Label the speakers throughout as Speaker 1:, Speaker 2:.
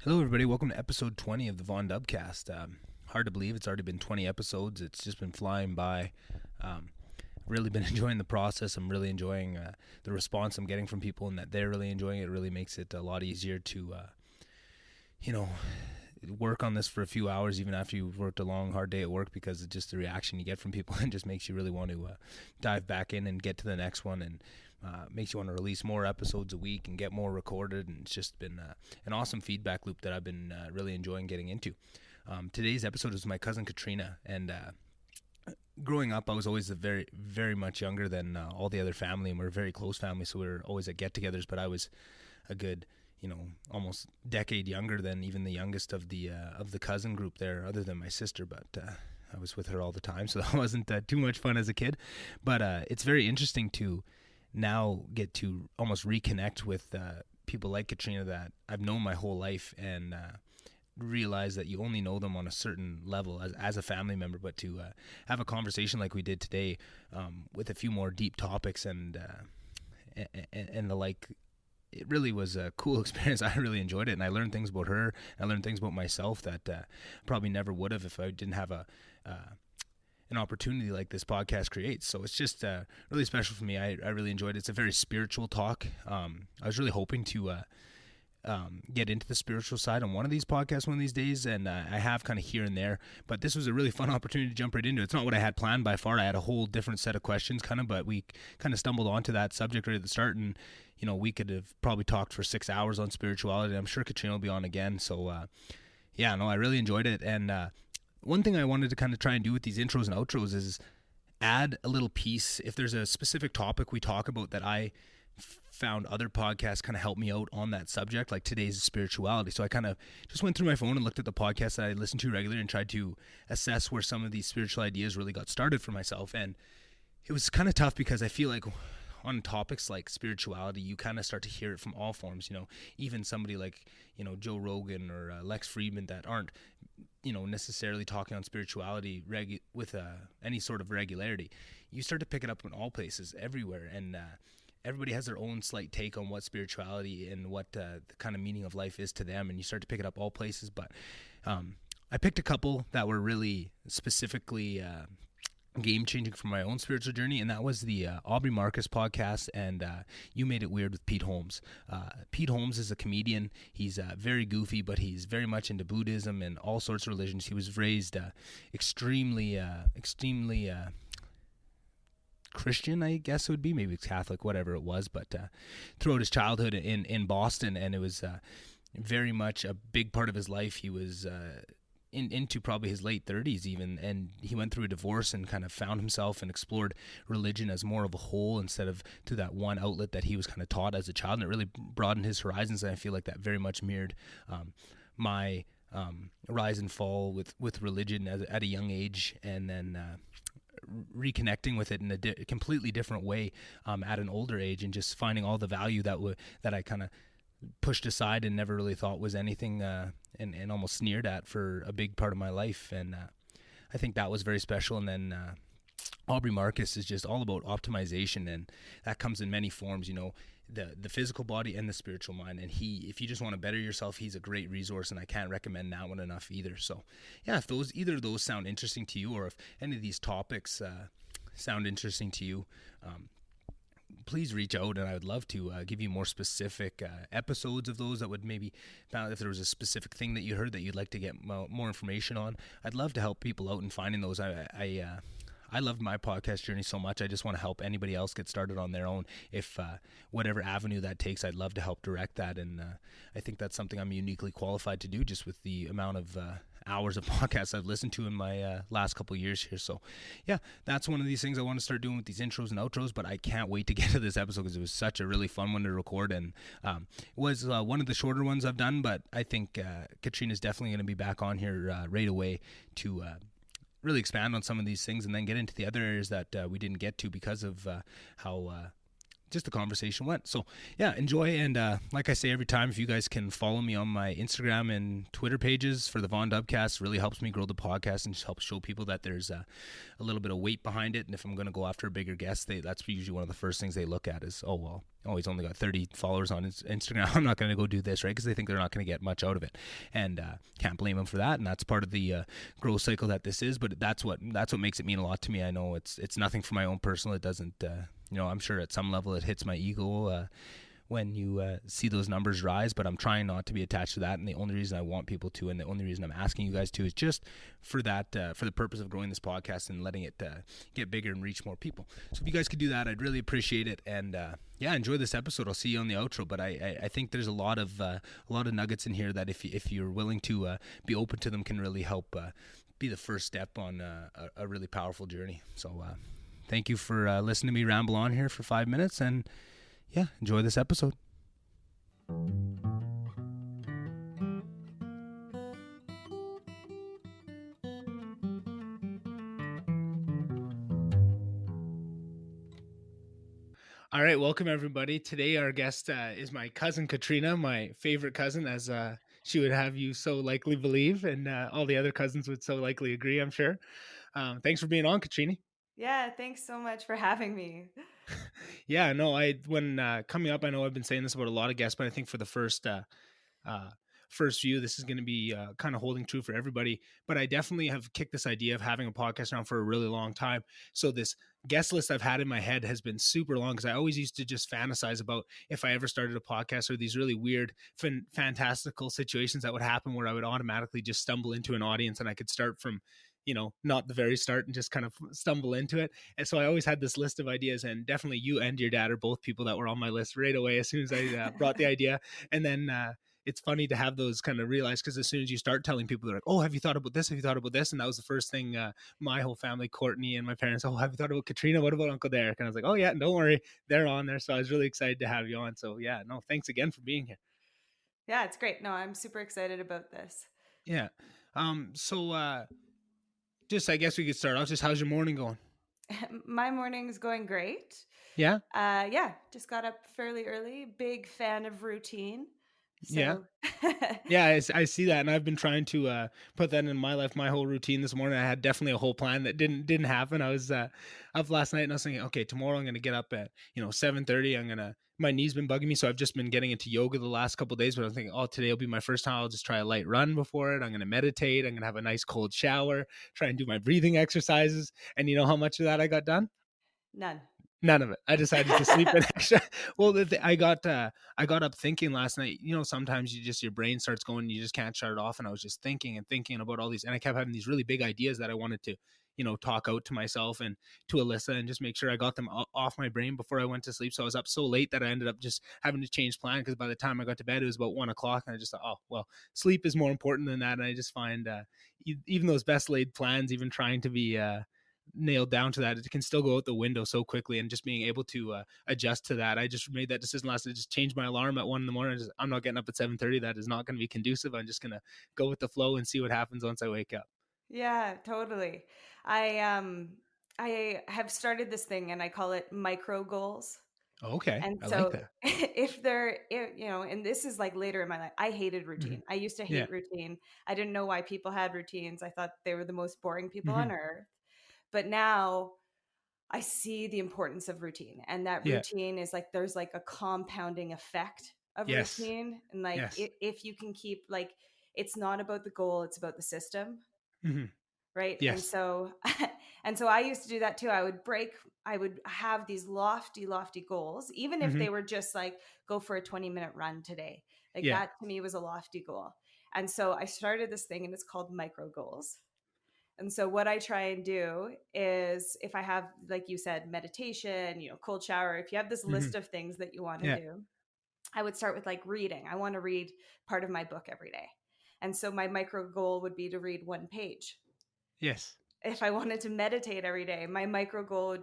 Speaker 1: Hello, everybody. Welcome to episode 20 of the VonDubCast. Hard to believe it's already been 20 episodes. It's just been flying by. Really been enjoying the process. I'm really enjoying the response I'm getting from people, and that they're really enjoying it. It really makes it a lot easier to, work on this for a few hours, even after you've worked a long, hard day at work, because it's just the reaction you get from people and just makes you really want to dive back in and get to the next one, and makes you want to release more episodes a week and get more recorded. And it's just been an awesome feedback loop that I've been really enjoying getting into. Today's episode is my cousin Katrina, and growing up, I was always very, very much younger than all the other family, and we're a very close family, so we were always at get-togethers, but I was a good, almost decade younger than even the youngest of the cousin group there, other than my sister. But I was with her all the time, so that wasn't too much fun as a kid. But it's very interesting to now get to almost reconnect with people like Katrina that I've known my whole life, and realize that you only know them on a certain level as a family member. But to have a conversation like we did today, with a few more deep topics and the like, it really was a cool experience. I really enjoyed it, and I learned things about her. I learned things about myself that probably never would have if I didn't have an opportunity like this podcast creates. So it's just really special for me. I really enjoyed it. It's a very spiritual talk. I was really hoping to get into the spiritual side on one of these podcasts one of these days, and I have kind of here and there, but this was a really fun opportunity to jump right into it. It's not what I had planned by far. I had a whole different set of questions but we kind of stumbled onto that subject right at the start, and we could have probably talked for 6 hours on spirituality. I'm sure Katrina will be on again. So I really enjoyed it. And one thing I wanted to kind of try and do with these intros and outros is add a little piece. If there's a specific topic we talk about that I found other podcasts kind of help me out on that subject, like today's spirituality. So I kind of just went through my phone and looked at the podcasts that I listened to regularly and tried to assess where some of these spiritual ideas really got started for myself. And it was kind of tough because I feel like on topics like spirituality, you kind of start to hear it from all forms, even somebody like, Joe Rogan or Lex Friedman that aren't, necessarily talking on spirituality with any sort of regularity. You start to pick it up in all places, everywhere. And everybody has their own slight take on what spirituality and what the kind of meaning of life is to them, and you start to pick it up all places. But I picked a couple that were really specifically game-changing for my own spiritual journey, and that was the Aubrey Marcus podcast and You Made It Weird with Pete Holmes. Pete Holmes is a comedian. He's very goofy, but he's very much into Buddhism and all sorts of religions. He was raised extremely Christian, I guess it would be, maybe Catholic, whatever it was, but throughout his childhood in Boston, and it was very much a big part of his life. He was into probably his late 30s even, and he went through a divorce and kind of found himself and explored religion as more of a whole instead of through that one outlet that he was kind of taught as a child, and it really broadened his horizons. And I feel like that very much mirrored my rise and fall with religion at a young age, and then reconnecting with it in a completely different way at an older age, and just finding all the value that I kind of pushed aside and never really thought was anything, and almost sneered at for a big part of my life. And I think that was very special. And then Aubrey Marcus is just all about optimization, and that comes in many forms, the physical body and the spiritual mind. And if you just want to better yourself, he's a great resource, and I can't recommend that one enough either. So yeah, if either of those sound interesting to you, or if any of these topics sound interesting to you, please reach out, and I would love to give you more specific episodes of those that would maybe, if there was a specific thing that you heard that you'd like to get more information on. I'd love to help people out in finding those. I loved my podcast journey so much. I just want to help anybody else get started on their own. If whatever avenue that takes, I'd love to help direct that. And I think that's something I'm uniquely qualified to do, just with the amount of hours of podcasts I've listened to in my last couple of years here. So yeah, that's one of these things I want to start doing with these intros and outros, but I can't wait to get to this episode because it was such a really fun one to record, and it was one of the shorter ones I've done, but I think Katrina's definitely going to be back on here right away to really expand on some of these things, and then get into the other areas that we didn't get to because of how just the conversation went. So yeah, enjoy. And like I say every time, if you guys can follow me on my Instagram and Twitter pages for the VonDubCast, really helps me grow the podcast and just helps show people that there's a little bit of weight behind it. And if I'm going to go after a bigger guest, that's usually one of the first things they look at is, oh, well, he's only got 30 followers on his Instagram. I'm not going to go do this, right? Because they think they're not going to get much out of it. And can't blame them for that. And that's part of the growth cycle that this is. But that's what makes it mean a lot to me. I know it's nothing for my own personal. It doesn't, I'm sure at some level it hits my ego when you see those numbers rise, but I'm trying not to be attached to that. And the only reason I want people to, and the only reason I'm asking you guys to, is just for that, for the purpose of growing this podcast and letting it get bigger and reach more people. So if you guys could do that, I'd really appreciate it. And enjoy this episode. I'll see you on the outro. But I think there's a lot of nuggets in here that if you're willing to be open to them, can really help be the first step on a really powerful journey. So thank you for listening to me ramble on here for 5 minutes, and enjoy this episode. All right, welcome everybody. Today our guest is my cousin Katrina, my favorite cousin, as she would have you so likely believe, and all the other cousins would so likely agree, I'm sure. Thanks for being on, Katrina.
Speaker 2: Yeah, thanks so much for having me.
Speaker 1: Yeah, no, when coming up, I know I've been saying this about a lot of guests, but I think for the first few, this is going to be kind of holding true for everybody. But I definitely have kicked this idea of having a podcast around for a really long time. So this guest list I've had in my head has been super long, because I always used to just fantasize about if I ever started a podcast, or these really weird, fantastical situations that would happen where I would automatically just stumble into an audience, and I could start from not the very start and just kind of stumble into it. And so I always had this list of ideas, and definitely you and your dad are both people that were on my list right away as soon as I brought the idea. And then it's funny to have those kind of realize, because as soon as you start telling people, they're like, oh, have you thought about this? Have you thought about this? And that was the first thing my whole family, Courtney and my parents, oh, have you thought about Katrina? What about Uncle Derek? And I was like, oh yeah, don't worry, they're on there. So I was really excited to have you on. So yeah, no, thanks again for being here.
Speaker 2: Yeah, it's great. No, I'm super excited about this.
Speaker 1: Yeah. So just, I guess we could start off. Just how's your morning going?
Speaker 2: My morning's going great.
Speaker 1: Yeah.
Speaker 2: Just got up fairly early. Big fan of routine.
Speaker 1: So. Yeah, I see that, and I've been trying to put that in my life. My whole routine this morning, I had definitely a whole plan that didn't happen. I was up last night, and I was thinking, okay, tomorrow I'm gonna get up at 7:30. My knee's been bugging me, so I've just been getting into yoga the last couple of days. But I'm thinking, oh, today will be my first time. I'll just try a light run before it. I'm gonna meditate. I'm gonna have a nice cold shower. Try and do my breathing exercises. And you know how much of that I got done? None of it. I decided to sleep in extra. Well, I got up thinking last night, sometimes your brain starts going and you just can't shut it off. And I was just thinking about all these, and I kept having these really big ideas that I wanted to, talk out to myself and to Alyssa, and just make sure I got them off my brain before I went to sleep. So I was up so late that I ended up just having to change plan, because by the time I got to bed, it was about 1:00, and I just thought, oh, well, sleep is more important than that. And I just find even those best laid plans, even trying to be nailed down to that, it can still go out the window so quickly. And just being able to adjust to that, I just made that decision last night. Just changed my alarm at 1 a.m. I'm not getting up at 7:30. That is not going to be conducive. I'm just going to go with the flow and see what happens once I wake up.
Speaker 2: Yeah, totally. I have started this thing, and I call it micro goals.
Speaker 1: Okay.
Speaker 2: And
Speaker 1: I
Speaker 2: so
Speaker 1: like that.
Speaker 2: if and this is like later in my life, I hated routine.
Speaker 1: Mm-hmm.
Speaker 2: I used to hate routine. I didn't know why people had routines. I thought they were the most boring people on earth. But now I see the importance of routine, and that routine is like, there's like a compounding effect of routine. And like, if you can keep, like, it's not about the goal, it's about the system.
Speaker 1: Mm-hmm.
Speaker 2: Right.
Speaker 1: Yes.
Speaker 2: And so I used to do that too. I would have these lofty goals, even if they were just like, go for a 20-minute run today. Like that to me was a lofty goal. And so I started this thing, and it's called micro goals. And so what I try and do is, if I have, like you said, meditation, cold shower, if you have this list of things that you want to do, I would start with like reading. I want to read part of my book every day. And so my micro goal would be to read 1 page.
Speaker 1: Yes.
Speaker 2: If I wanted to meditate every day, my micro goal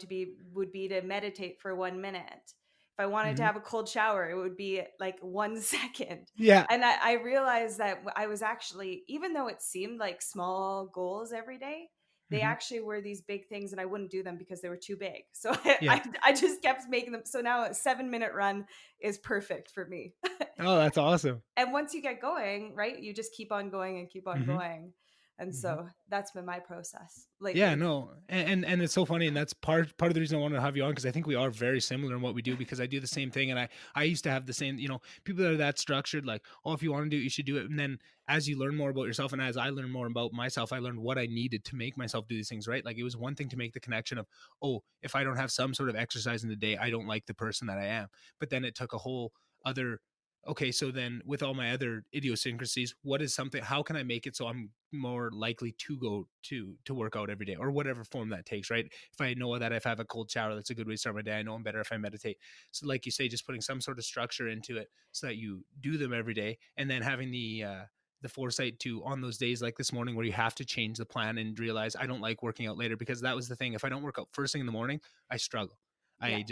Speaker 2: would be to meditate for 1 minute. If I wanted to have a cold shower, it would be like 1 second.
Speaker 1: Yeah.
Speaker 2: And I realized that I was actually, even though it seemed like small goals every day, they actually were these big things, and I wouldn't do them because they were too big. So
Speaker 1: Yeah.
Speaker 2: I just kept making them. So now a 7-minute run is perfect for me.
Speaker 1: Oh, that's awesome.
Speaker 2: And once you get going, right, you just keep on going and keep on
Speaker 1: Hmm.
Speaker 2: going. And
Speaker 1: Hmm.
Speaker 2: so that's been my process
Speaker 1: Yeah,
Speaker 2: lately.
Speaker 1: no, and it's so funny, and that's part of the reason I wanted to have you on, because I think we are very similar in what we do, because I do the same thing, and I used to have the same, people that are that structured, like, oh, if you want to do it, you should do it, and then as you learn more about yourself, and as I learn more about myself, I learned what I needed to make myself do these things, right? Like, it was one thing to make the connection of, oh, if I don't have some sort of exercise in the day, I don't like the person that I am, but then it took a whole other, okay, so then with all my other idiosyncrasies, what is something, how can I make it so I'm more likely to go to work out every day, or whatever form that takes, right? If I know that if I have a cold shower, that's a good way to start my day. I know I'm better if I meditate. So like you say, just putting some sort of structure into it so that you do them every day, and then having the foresight to, on those days like this morning where you have to change the plan and realize I don't like working out later, because that was the thing. If I don't work out first thing in the morning, I struggle.
Speaker 2: Yeah.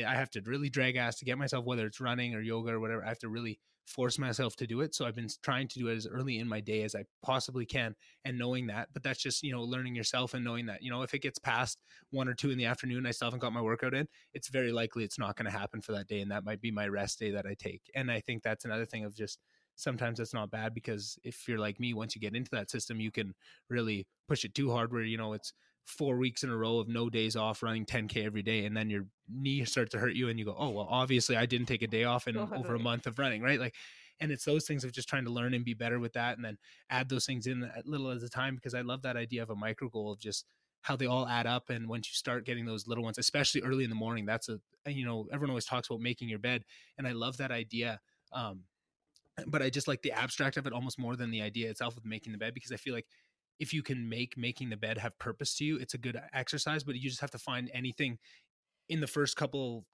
Speaker 1: I have to really drag ass to get myself, whether it's running or yoga or whatever. I have to really force myself to do it. So I've been trying to do it as early in my day as I possibly can, and knowing that. But that's just, learning yourself and knowing that, if it gets past 1 or 2 in the afternoon, I still haven't got my workout in, it's very likely it's not going to happen for that day. And that might be my rest day that I take. And I think that's another thing of just, sometimes that's not bad, because if you're like me, once you get into that system, you can really push it too hard, where, it's 4 weeks in a row of no days off running 10K every day, and then your knee starts to hurt you and you go, oh, well, obviously I didn't take a day off in over a
Speaker 2: Totally.
Speaker 1: month of running, right? Like, and it's those things of just trying to learn and be better with that, and then add those things in a little at a time, because I love that idea of a micro goal, of just how they all add up. And once you start getting those little ones, especially early in the morning, that's everyone always talks about making your bed, and I love that idea. um but I just like the abstract of it almost more than the idea itself of making the bed, because I feel like if you can make making the bed have purpose to you, it's a good exercise. But you just have to find anything in the first couple,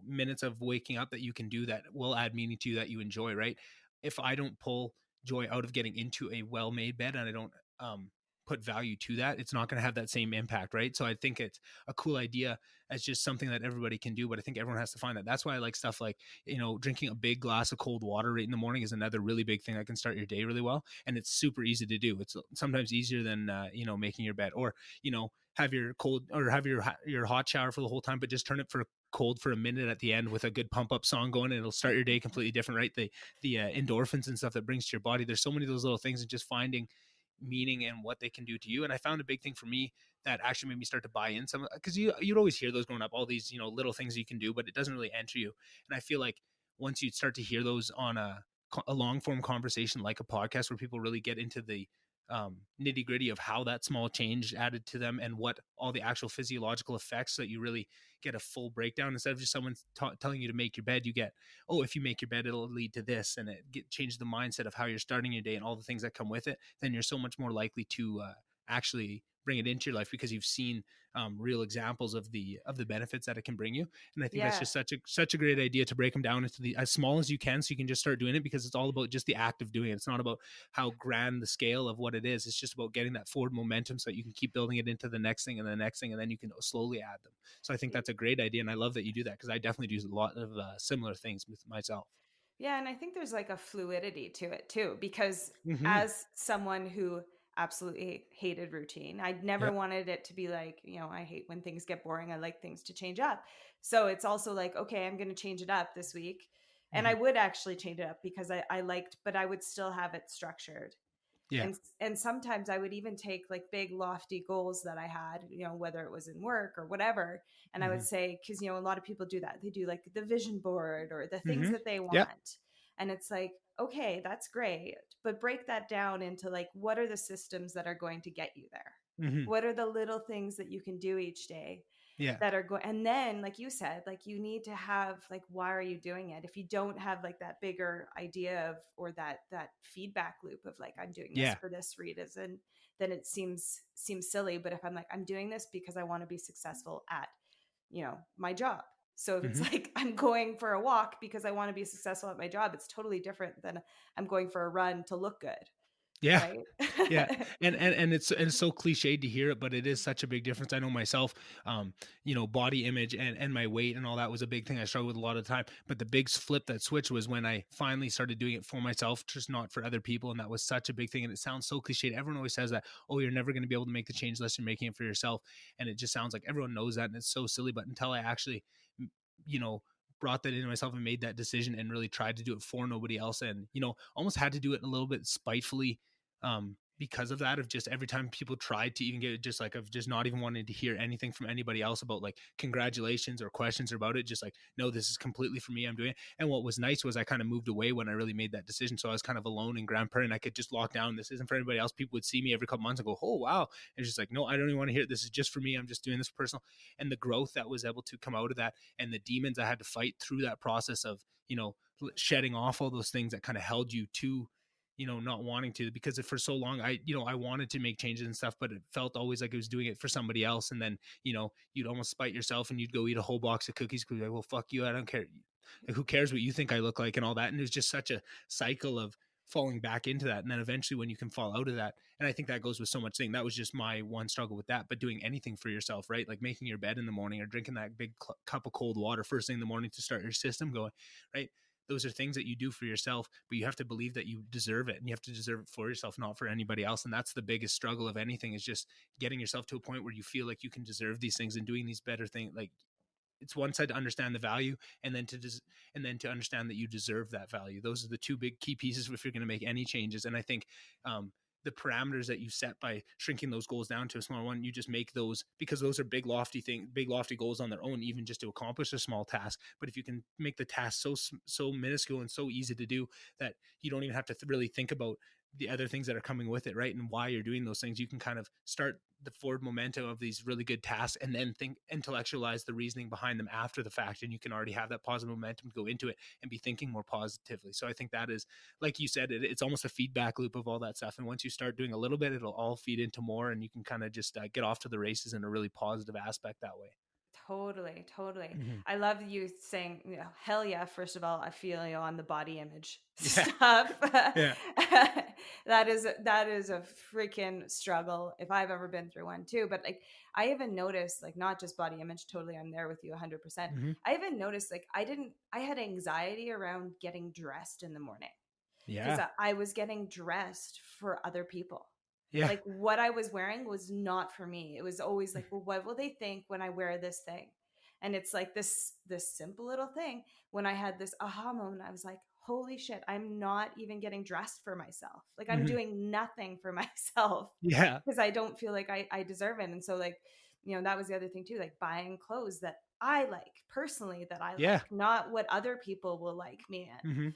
Speaker 1: minutes of waking up that you can do that will add meaning to you, that you enjoy, right? If I don't pull joy out of getting into a well-made bed, and I don't put value to that, it's not going to have that same impact, right? So I think it's a cool idea as just something that everybody can do, but I think everyone has to find that. That's why I like stuff like, drinking a big glass of cold water right in the morning is another really big thing that can start your day really well, and it's super easy to do. It's sometimes easier than making your bed, or have your cold, or have your hot shower for the whole time, but just turn it for cold for a minute at the end with a good pump up song going, and it'll start your day completely different, right? The endorphins and stuff that brings to your body, there's so many of those little things, and just finding meaning and what they can do to you. And I found a big thing for me that actually made me start to buy in some, because you'd always hear those growing up, all these little things you can do, but it doesn't really enter you. And I feel like once you start to hear those on a long form conversation like a podcast, where people really get into the nitty gritty of how that small change added to them, and what all the actual physiological effects, so that you really get a full breakdown, instead of just someone telling you to make your bed. You get, oh, if you make your bed, it'll lead to this, and change the mindset of how you're starting your day and all the things that come with it. Then you're so much more likely to actually bring it into your life, because you've seen real examples of the benefits that it can bring you. And I think that's
Speaker 2: Yeah.
Speaker 1: just such a great idea, to break them down into the as small as you can, so you can just start doing it, because it's all about just the act of doing it. It's not about how grand the scale of what it is. It's just about getting that forward momentum, so that you can keep building it into the next thing and the next thing, and then you can slowly add them. So I think that's a great idea, and I love that you do that, because I definitely do a lot of similar things with myself.
Speaker 2: Yeah, and I think there's like a fluidity to it too, because
Speaker 1: Mm-hmm.
Speaker 2: as someone who absolutely hated routine, I never
Speaker 1: Yep.
Speaker 2: wanted it to be like, I hate when things get boring. I like things to change up. So it's also like, okay, I'm going to change it up this week. And
Speaker 1: Mm-hmm.
Speaker 2: I would actually change it up because I liked, but I would still have it structured.
Speaker 1: Yeah.
Speaker 2: And sometimes I would even take like big lofty goals that I had, whether it was in work or whatever, and I would
Speaker 1: Mm-hmm.
Speaker 2: say, because a lot of people do that, they do like the vision board or the things
Speaker 1: Mm-hmm.
Speaker 2: that they
Speaker 1: Yep.
Speaker 2: want, and it's like, okay, that's great, but break that down into like, what are the systems that are going to get you there?
Speaker 1: Mm-hmm.
Speaker 2: What are the little things that you can do each day
Speaker 1: Yeah.
Speaker 2: that are going, and then like you said, like you need to have like, why are you doing it? If you don't have like that bigger idea of, or that feedback loop of like, I'm doing this
Speaker 1: Yeah.
Speaker 2: for this reason, then it seems silly. But if I'm like, I'm doing this because I want to be successful at my job. So if it's
Speaker 1: Mm-hmm.
Speaker 2: like, I'm going for a walk because I want to be successful at my job, it's totally different than I'm going for a run to look good.
Speaker 1: Yeah.
Speaker 2: right?
Speaker 1: Yeah. And it's so cliched to hear it, but it is such a big difference. I know myself, body image and my weight and all that was a big thing I struggled with a lot of the time. But the big flip that switch was when I finally started doing it for myself, just not for other people. And that was such a big thing. And it sounds so cliched. Everyone always says that, oh, you're never going to be able to make the change unless you're making it for yourself. And it just sounds like everyone knows that. And it's so silly. But until I actually, you know, brought that into myself and made that decision and really tried to do it for nobody else, and almost had to do it a little bit spitefully, because of that, of just every time people tried to even get it, just like of just not even wanting to hear anything from anybody else about like congratulations or questions about it, just like, no, this is completely for me, I'm doing it. And what was nice was I kind of moved away when I really made that decision, so I was kind of alone in Grand Prairie and I could just lock down, this isn't for anybody else. People would see me every couple months and go, oh wow, and it's just like, no, I don't even want to hear it, this is just for me, I'm just doing this personal. And the growth that was able to come out of that, and the demons I had to fight through that process of shedding off all those things that kind of held you to not wanting to, because for so long I wanted to make changes and stuff, but it felt always like I was doing it for somebody else. And then you'd almost spite yourself and you'd go eat a whole box of cookies because you're like, well, fuck you, I don't care, like, who cares what you think I look like and all that. And it was just such a cycle of falling back into that. And then eventually when you can fall out of that, and I think that goes with so much thing, that was just my one struggle with that. But doing anything for yourself, right, like making your bed in the morning or drinking that big cup of cold water first thing in the morning to start your system going, right, those are things that you do for yourself, but you have to believe that you deserve it, and you have to deserve it for yourself, not for anybody else. And that's the biggest struggle of anything, is just getting yourself to a point where you feel like you can deserve these things and doing these better things. Like, it's one side to understand the value, and then to understand that you deserve that value. Those are the two big key pieces if you're going to make any changes. And I think the parameters that you set by shrinking those goals down to a smaller one, you just make those, because those are big lofty goals on their own, even just to accomplish a small task. But if you can make the task so minuscule and so easy to do that you don't even have to really think about the other things that are coming with it, right, and why you're doing those things, you can kind of start the forward momentum of these really good tasks, and then intellectualize the reasoning behind them after the fact, and you can already have that positive momentum to go into it and be thinking more positively. So I think that is, like you said, it's almost a feedback loop of all that stuff, and once you start doing a little bit, it'll all feed into more, and you can kind of just get off to the races in a really positive aspect that way.
Speaker 2: Totally, totally.
Speaker 1: Mm-hmm.
Speaker 2: I love you saying, hell yeah, first of all, I feel you on the body image
Speaker 1: Yeah.
Speaker 2: stuff.
Speaker 1: Yeah.
Speaker 2: That is a freaking struggle if I've ever been through one too. But like, I even noticed, like, not just body image, totally, I'm there with you 100%.
Speaker 1: Mm-hmm.
Speaker 2: I even noticed, like, I had anxiety around getting dressed in the morning because
Speaker 1: Yeah.
Speaker 2: I was getting dressed for other people.
Speaker 1: Yeah.
Speaker 2: Like, what I was wearing was not for me. It was always like, well, what will they think when I wear this thing? And it's like this simple little thing. When I had this aha moment, I was like, holy shit, I'm not even getting dressed for myself. Like, I'm
Speaker 1: Mm-hmm.
Speaker 2: doing nothing for myself
Speaker 1: Yeah.
Speaker 2: because I don't feel like I deserve it. And so, like, that was the other thing too, like buying clothes that I like personally, that I
Speaker 1: Yeah.
Speaker 2: like, not what other people will like me in,
Speaker 1: Mm-hmm.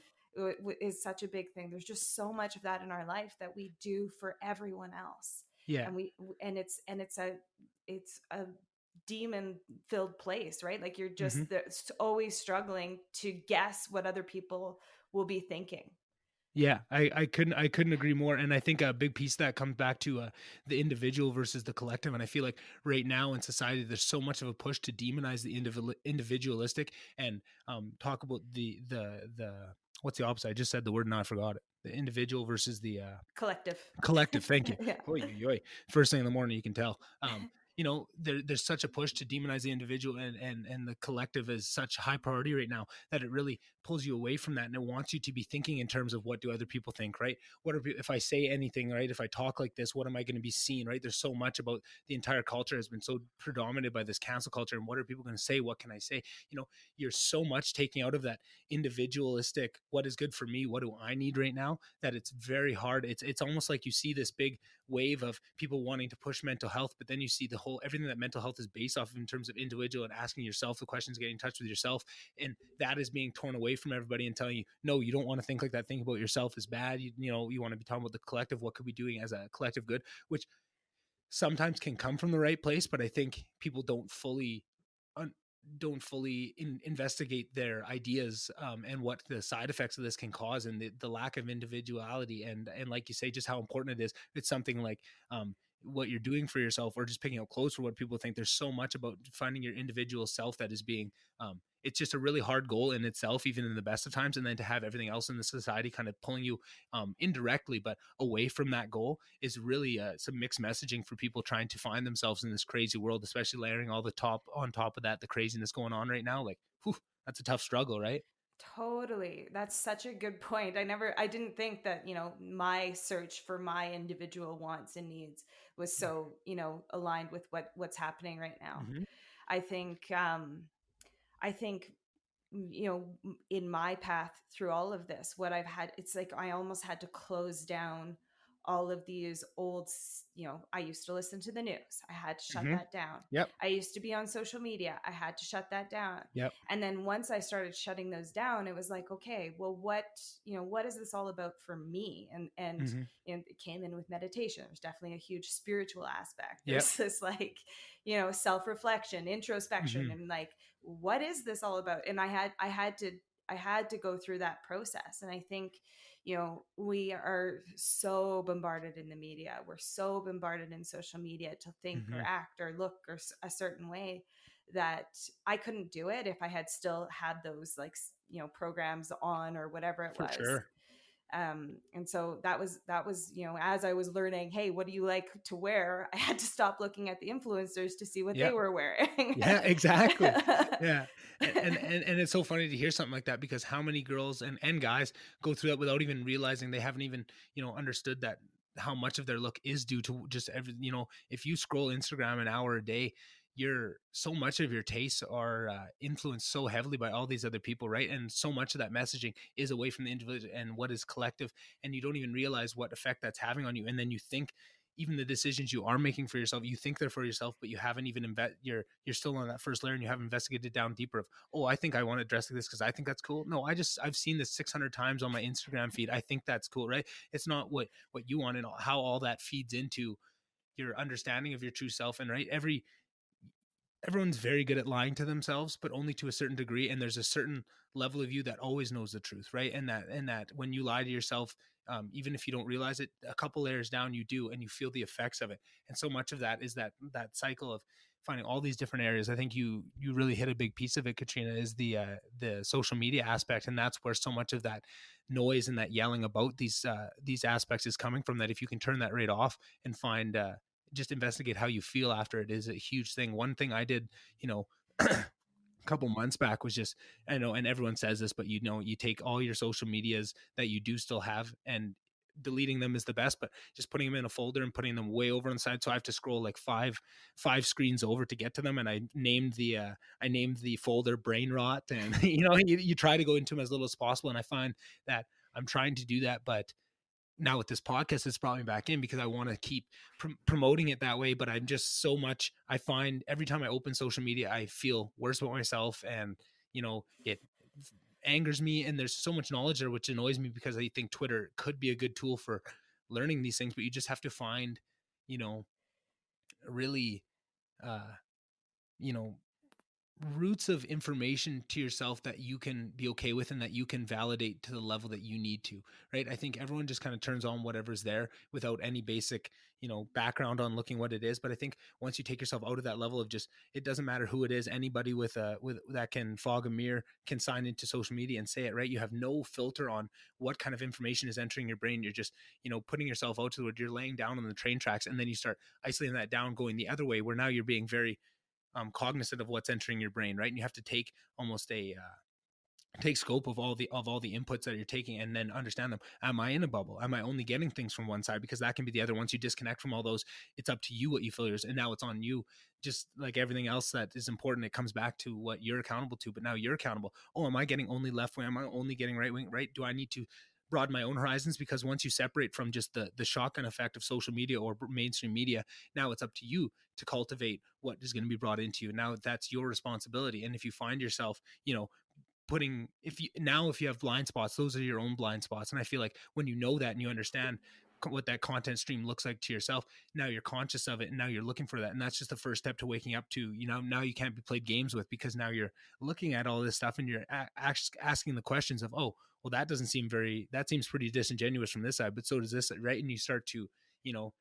Speaker 2: is such a big thing. There's just so much of that in our life that we do for everyone else.
Speaker 1: Yeah.
Speaker 2: And it's a demon filled place, right? Like, you're
Speaker 1: Mm-hmm.
Speaker 2: just always struggling to guess what other people will be thinking.
Speaker 1: Yeah, I couldn't agree more. And I think a big piece of that comes back to the individual versus the collective. And I feel like right now in society, there's so much of a push to demonize the individualistic, and talk about the what's the opposite? I just said the word and now I forgot it. The individual versus the
Speaker 2: Collective.
Speaker 1: collective. Thank you.
Speaker 2: Yeah.
Speaker 1: Oy, oy, oy. First thing in the morning, you can tell. There's such a push to demonize the individual, and the collective is such high priority right now that it really pulls you away from that, and it wants you to be thinking in terms of, what do other people think, right? If I say anything, right, if I talk like this, what am I going to be seen, right? There's so much about the entire culture has been so predominated by this cancel culture, and what are people going to say, what can I say? You're so much taking out of that individualistic, what is good for me, what do I need right now, that it's very hard. It's almost like you see this big wave of people wanting to push mental health, but then you see the whole everything that mental health is based off of in terms of individual and asking yourself the questions, getting in touch with yourself, and that is being torn away from everybody and telling you, no, you don't want to think like that, think about yourself is bad. You want to be talking about the collective, what could we be doing as a collective good, which sometimes can come from the right place, but I think people don't fully investigate their ideas, and what the side effects of this can cause, and the lack of individuality, and like you say, just how important it is. It's something like, what you're doing for yourself, or just picking up clothes for what people think. There's so much about finding your individual self that is being it's just a really hard goal in itself, even in the best of times. And then to have everything else in the society kind of pulling you indirectly, but away from that goal, is really some mixed messaging for people trying to find themselves in this crazy world, especially layering all the top on top of that, the craziness going on right now. Like, whew, that's a tough struggle, right?
Speaker 2: Totally. That's such a good point. I didn't think that, my search for my individual wants and needs was so, aligned with what's happening right now.
Speaker 1: Mm-hmm.
Speaker 2: I think, I think in my path through all of this, what I've had, it's like I almost had to close down all of these I used to listen to the news. I had to shut
Speaker 1: Mm-hmm.
Speaker 2: that down.
Speaker 1: Yep.
Speaker 2: I used to be on social media. I had to shut that down.
Speaker 1: Yep.
Speaker 2: And then once I started shutting those down, it was like, okay, well, what is this all about for me?
Speaker 1: Mm-hmm.
Speaker 2: And it came in with meditation. There's definitely a huge spiritual aspect.
Speaker 1: Yep.
Speaker 2: There's this like, self-reflection, introspection,
Speaker 1: Mm-hmm.
Speaker 2: and like, what is this all about? And I had to go through that process. And I think, we are so bombarded in the media. We're so bombarded in social media to think or
Speaker 1: Mm-hmm.
Speaker 2: act or look or a certain way, that I couldn't do it if I had still had those like, programs on or whatever it
Speaker 1: For
Speaker 2: was.
Speaker 1: sure.
Speaker 2: And so that was as I was learning, hey, what do you like to wear, I had to stop looking at the influencers to see what they
Speaker 1: Yep.
Speaker 2: were wearing.
Speaker 1: Yeah, exactly. Yeah. And it's so funny to hear something like that, because how many girls and guys go through that without even realizing they haven't even, understood that how much of their look is due to just every, if you scroll Instagram an hour a day, you're so much of your tastes are influenced so heavily by all these other people, right? And so much of that messaging is away from the individual and what is collective, and you don't even realize what effect that's having on you. And then you think even the decisions you are making for yourself, you think they're for yourself, but you haven't even you're still on that first layer, and you haven't investigated down deeper of, oh, I think I want to dress like this because I think that's cool. No, I've seen this 600 times on my Instagram feed. I think that's cool, right? It's not what you want, and how all that feeds into your understanding of your true self. And right, everyone's very good at lying to themselves, but only to a certain degree. And there's a certain level of you that always knows the truth, right? And that when you lie to yourself, even if you don't realize it, a couple layers down, you do, and you feel the effects of it. And so much of that is that cycle of finding all these different areas. I think you really hit a big piece of it, Katrina, is the social media aspect, and that's where so much of that noise and that yelling about these aspects is coming from. That if you can turn that right off and find just investigate how you feel after, it is a huge thing. One thing I did, a couple months back was just, I know, and everyone says this, but you take all your social medias that you do still have, and deleting them is the best, but just putting them in a folder and putting them way over on the side. So I have to scroll like five screens over to get to them. And I named the folder brain rot. And you try to go into them as little as possible. And I find that I'm trying to do that, but now with this podcast, it's brought me back in because I want to keep promoting it that way. But I'm just so much, I find every time I open social media, I feel worse about myself, and, it angers me. And there's so much knowledge there, which annoys me, because I think Twitter could be a good tool for learning these things, but you just have to find, really, uh, you know, roots of information to yourself that you can be okay with and that you can validate to the level that you need to, right? I think everyone just kind of turns on whatever's there without any basic, background on looking what it is. But I think once you take yourself out of that level of just, it doesn't matter who it is, anybody with that can fog a mirror can sign into social media and say it, right? You have no filter on what kind of information is entering your brain. You're just, putting yourself out to it. You're laying down on the train tracks, and then you start isolating that down, going the other way, where now you're being very cognizant of what's entering your brain, right? And you have to take almost a take scope of all the inputs that you're taking, and then understand them. Am I in a bubble? Am I only getting things from one side? Because that can be the other. Once you disconnect from all those, it's up to you what you feel yours, and now it's on you. Just like everything else that is important, it comes back to what you're accountable to. But now you're accountable. Oh, am I getting only left wing? Am I only getting right wing? Right? Do I need to broaden my own horizons? Because once you separate from just the shotgun effect of social media or mainstream media, now it's up to you to cultivate what is going to be brought into you. Now that's your responsibility. And if you find yourself, if you have blind spots, those are your own blind spots. And I feel like when you know that and you understand what that content stream looks like to yourself, now you're conscious of it, and now you're looking for that. And that's just the first step to waking up to, now you can't be played games with, because now you're looking at all this stuff and you're asking the questions of, oh, well, that seems pretty disingenuous from this side, but so does this, right? And you start to, you know,